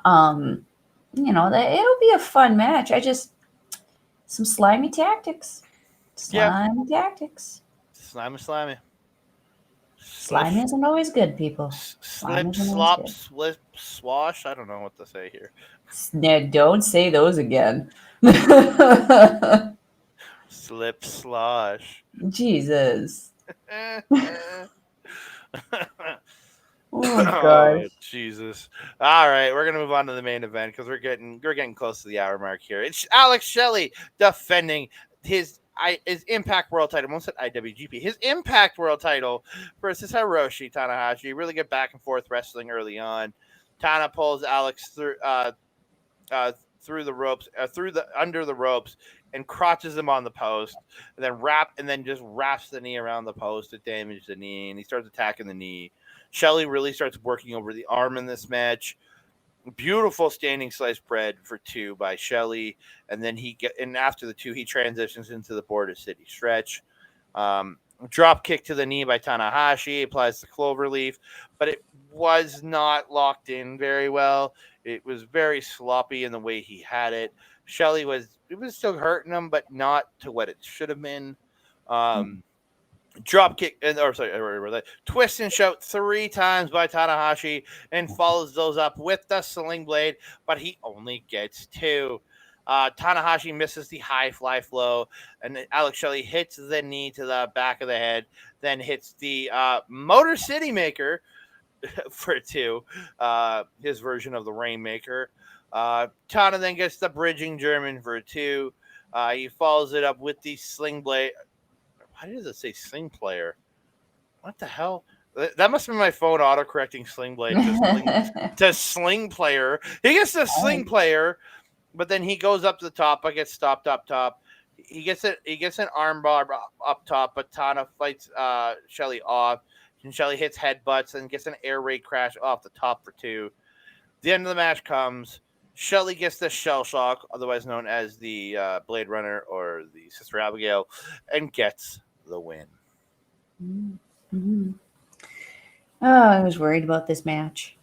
Um, it'll be a fun match. I just some slimy tactics, Yeah, slimy tactics. slimy. Slip, Slime isn't always good, people. Slime slip, isn't always slop, good. slip, swash. I don't know what to say here. Now, don't say those again. Slip, slosh. Jesus. Eh, eh. Oh Oh gosh. Jesus! All right, we're gonna move on to the main event because we're getting close to the hour mark here. It's Alex Shelley defending his Impact World Title. Almost said IWGP. His Impact World Title versus Hiroshi Tanahashi. Really good back and forth wrestling early on. Tana pulls Alex uh, through the ropes, through the under the ropes, and crotches him on the post, and then just wraps the knee around the post to damage the knee, and he starts attacking the knee. Shelley really starts working over the arm in this match. Beautiful standing sliced bread for two by Shelley, and after the two he transitions into the Border City stretch. Um, Drop kick to the knee by Tanahashi applies the clover leaf, but it was not locked in very well. It was very sloppy in the way he had it. Shelley was still hurting him, but not to what it should have been. Um, Drop kick, or sorry, twist and shout three times by Tanahashi and follows those up with the sling blade, but he only gets two. Tanahashi misses the high fly flow, and Alex Shelley hits the knee to the back of the head, then hits the Motor City Maker for two, his version of the Rainmaker. Tana then gets the bridging German for two. He follows it up with the sling blade. Why does it say sling player? What the hell? That must have been my phone auto correcting sling blade to sling player. He gets the sling player, but then he goes up to the top. I get stopped up top. He gets it. He gets an armbar up top, but Tana fights Shelley off, and Shelley hits headbutts and gets an air raid crash off the top for two. The end of the match comes. Shelley gets the shell shock, otherwise known as the Blade Runner or the Sister Abigail, and gets the win. Mm-hmm. Oh, I was worried about this match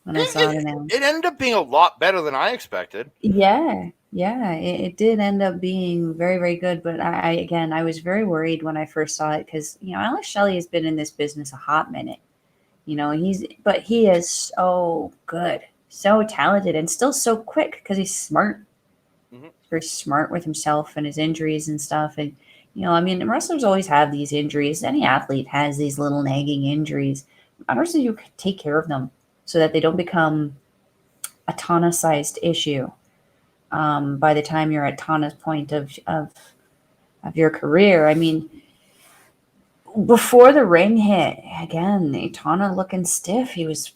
when I saw it It announced. ended up being a lot better than I expected. Yeah, it did end up being very, very good. But again, I was very worried when I first saw it because Alex Shelley has been in this business a hot minute. But he is so good, so talented, and still so quick because he's smart. Mm-hmm. He's very smart with himself and his injuries and stuff. And I mean, wrestlers always have these injuries. Any athlete has these little nagging injuries. Honestly, you can take care of them so that they don't become a Tana-sized issue by the time you're at Tana's point of your career. I mean, before the ring hit, again, Tana looking stiff. I was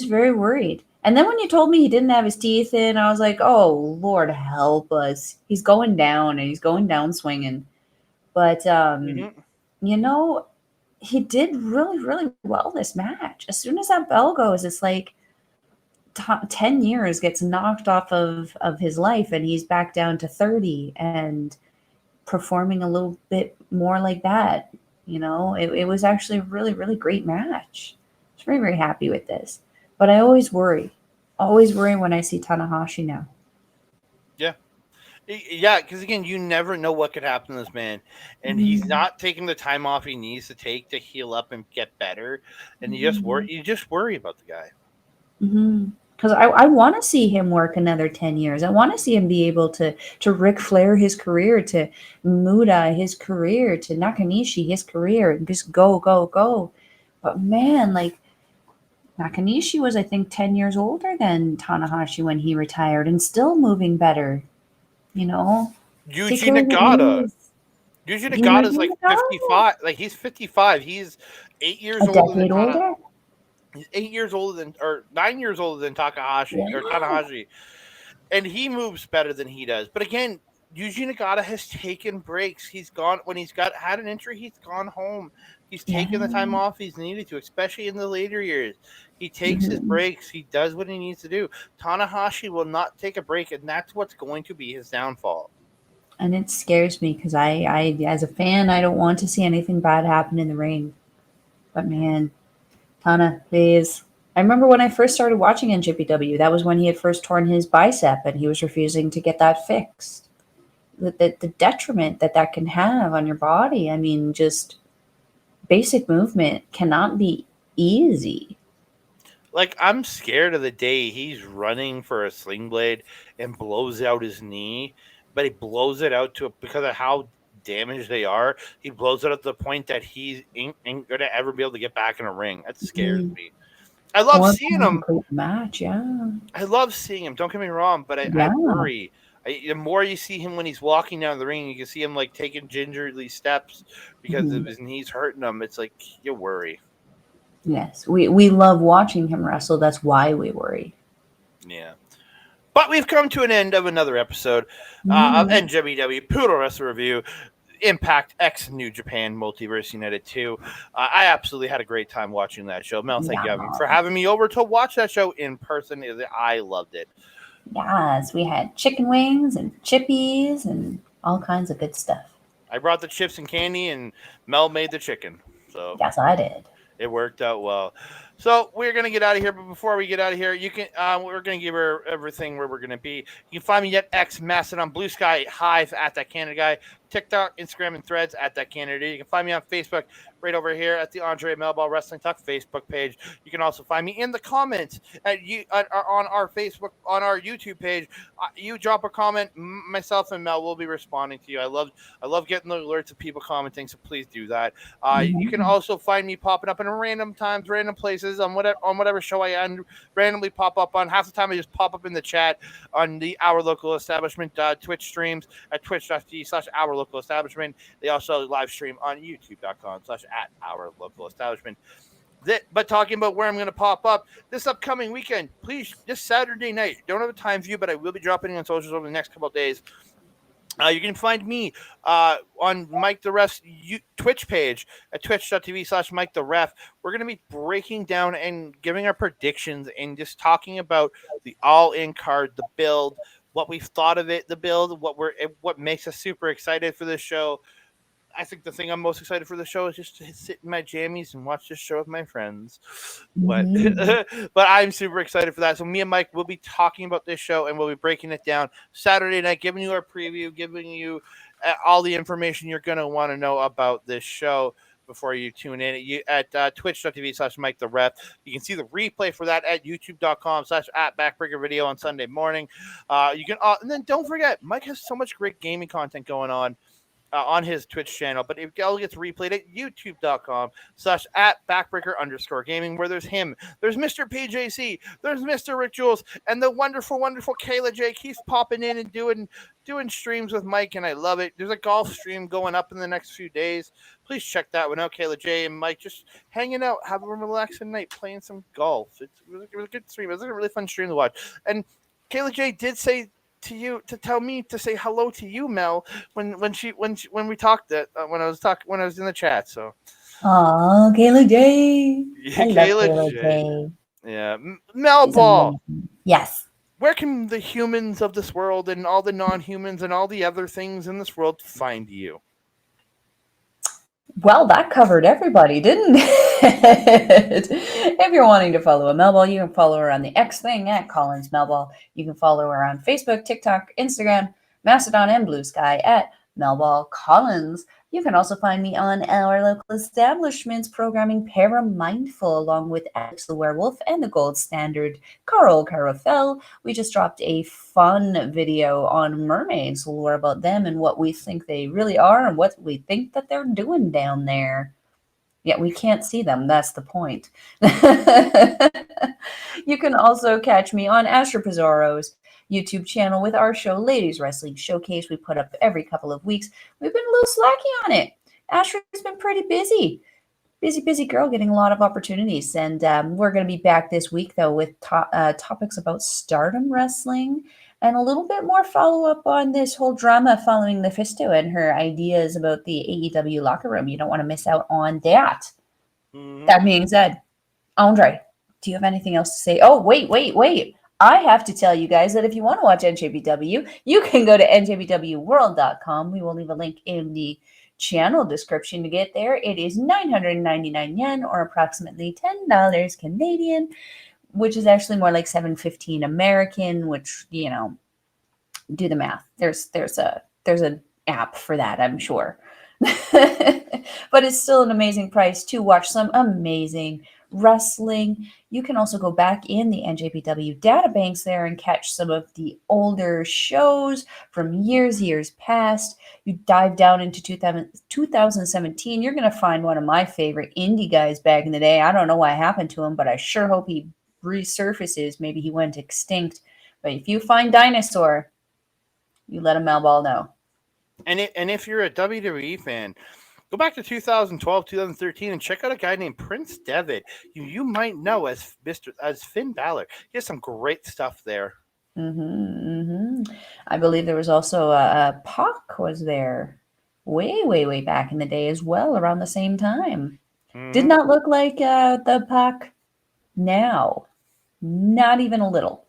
very worried. And then when you told me he didn't have his teeth in, I was like, oh, Lord help us. He's going down and he's going down swinging. But Mm-hmm. you know, he did really, really well this match. As soon as that bell goes, it's like 10 years gets knocked off of his life and he's back down to 30 and performing a little bit more like that. It was actually a really, really great match. I was very, very happy with this. But I always worry when I see Tanahashi now. Yeah. Yeah, because again, you never know what could happen to this man, and he's Mhm. not taking the time off he needs to take to heal up and get better, and you just worry. Mhm. You just worry about the guy. Because I want to see him work another 10 years. I want to see him be able to Ric Flair his career, to Muda his career, to Nakanishi his career, and just go, go, go. But man, like Nakanishi was, I think, 10 years older than Tanahashi when he retired and still moving better, you know? Take Yuji care of your Nagata. knees. Yuji You know, Nagata's like 55. Like he's 55. He's 8 years a older than decade Tana. older? He's 8 years older than, or 9 years older than Takahashi or Yeah. Tanahashi, and he moves better than he does. But again, Yuji Nagata has taken breaks. He's gone when he's got had an injury. He's gone home. He's Yeah. taken the time off he's needed to, especially in the later years. He takes his Mhm. breaks. He does what he needs to do. Tanahashi will not take a break, and that's what's going to be his downfall. And it scares me because as a fan, I don't want to see anything bad happen in the ring. But man, Tana, please. I remember when I first started watching NJPW, that was when he had first torn his bicep and he was refusing to get that fixed. The detriment that can have on your body. I mean, just basic movement cannot be easy. Like I'm scared of the day he's running for a sling blade and blows out his knee, but he blows it out to because of how damaged they are. He blows it at the point that he ain't gonna ever be able to get back in a ring. That scares Mm. me. I love Or seeing can him. complete the match, yeah. I love seeing him. Don't get me wrong, but I Yeah. worry. The more you see him when he's walking down the ring, you can see him like taking gingerly steps because of Mhm. his knees hurting him. It's like you worry. Yes. We love watching him wrestle. That's why we worry. Yeah. But we've come to an end of another episode of Mhm. NJPW Puroresu Review. Impact X New Japan Multiverse United 2. I absolutely had a great time watching that show. Mel, thank Yeah. you for having me over to watch that show in person. I loved it. Yes, we had chicken wings and chippies and all kinds of good stuff. I brought the chips and candy, and Mel made the chicken. So Yes, I did. it worked out well. So we're gonna get out of here, but before we get out of here, you can we're gonna give her everything where we're gonna be. You can find me at X Mastodon, Blue Sky, Hive at that Canada guy, TikTok, Instagram, and Threads at that Canada. You can find me on Facebook right over here at the Andre Melball Wrestling Talk Facebook page. You can also find me in the comments on our Facebook on our YouTube page. You drop a comment, myself and Mel will be responding to you. I love getting the alerts of people commenting, so please do that. You can Mhm. also find me popping up in random times, random places on whatever show I randomly pop up on. Half the time I just pop up in the chat on the Our Local Establishment Twitch streams at twitch.tv/Our Local Establishment. They also live stream on youtube.com/at Our Local Establishment. But talking about where I'm going to pop up this upcoming weekend, please, this Saturday night. Don't have a time view, but I will be dropping on socials over the next couple of days. You can find me on Mike the Ref's Twitch page at twitch.tv/Mike the Ref. We're going to be breaking down and giving our predictions and just talking about the all in card, the build, what we've thought of it, the build, what makes us super excited for this show. I think the thing I'm most excited for the show is just to sit in my jammies and watch this show with my friends. But Mhm. but I'm super excited for that. So me and Mike will be talking about this show and we'll be breaking it down Saturday night, giving you our preview, giving you all the information you're going to want to know about this show before you tune in at twitch.tv/Mike the Ref. You can see the replay for that at youtube.com/at Backbreaker Video on Sunday morning. You can and then don't forget, Mike has so much great gaming content going on his Twitch channel, but it all gets replayed at youtube.com/at backbreaker_gaming, where there's him, there's Mr. PJC, there's Mr. Rick Jules, and the wonderful, wonderful Kayla J keeps popping in and doing streams with Mike, and I love it. There's a golf stream going up in the next few days. Please check that one out. Kayla J and Mike just hanging out, having a relaxing night, playing some golf. It was a good stream. It was a really fun stream to watch. And Kayla J did say to you to tell me to say hello to you, Mel, when we talked that when I was in the chat. So Oh, Kayla J. yeah, I love Kayla Kayla J. J. Yeah, Mel She's Ball. amazing. Yes. Where can the humans of this world and all the non-humans and all the other things in this world find you? Well, that covered everybody, didn't it? If you're wanting to follow a Melball, you can follow her on the X thing at Collins Melball. You can follow her on Facebook, TikTok, Instagram, Mastodon, and Blue Sky at Melball Collins. You can also find me on our local establishments programming Paramindful, along with Alex the Werewolf and the Gold Standard Carl Carafel. We just dropped a fun video on mermaids, lore about them and what we think they really are and what we think that they're doing down there. Yet we can't see them. That's the point. You can also catch me on Astro Pizarro's YouTube channel with our show, Ladies Wrestling Showcase. We put up every couple of weeks. We've been a little slacky on it. Astro's been pretty busy. Busy girl, getting a lot of opportunities. And we're going to be back this week, though, with topics about Stardom Wrestling and a little bit more follow-up on this whole drama following Mephisto and her ideas about the AEW locker room. You don't want to miss out on that. Mm-hmm. That being said, Andre, do you have anything else to say? Oh, wait. I have to tell you guys that if you want to watch NJPW, you can go to njpwworld.com. We will leave a link in the channel description to get there. It is 999 yen, or approximately $10 Canadian, which is actually more like $7.15 American, which, you know, do the math. There's an app for that, I'm sure. But it's still an amazing price to watch some amazing wrestling. You can also go back in the NJPW databanks there and catch some of the older shows from years past. You dive down into 2017, you're going to find one of my favorite indie guys back in the day. I don't know what happened to him, but I sure hope he resurfaces. Maybe he went extinct. But if you find Dinosaur, you let a Melball know. And if you're a WWE fan, go back to 2012, 2013, and check out a guy named Prince Devitt. You might know as Finn Balor. He has some great stuff there. I believe there was also a Pac was there way back in the day as well, around the same time. Did not look like the Pac now. Not even a little.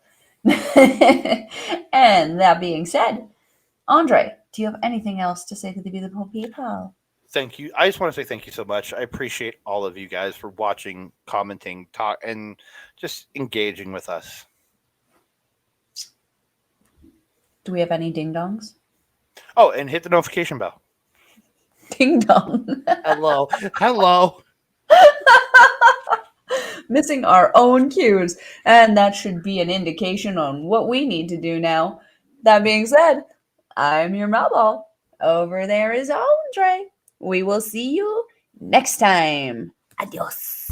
And that being said, Andre, do you have anything else to say to the beautiful people? Thank you. I just want to say thank you so much. I appreciate all of you guys for watching, commenting, talk, and just engaging with us. Do we have any ding-dongs? Oh, and hit the notification bell. Ding-dong. Hello. Missing our own cues. And that should be an indication on what we need to do now. That being said, I'm your Melball. Over there is Andre. We will see you next time. Adios.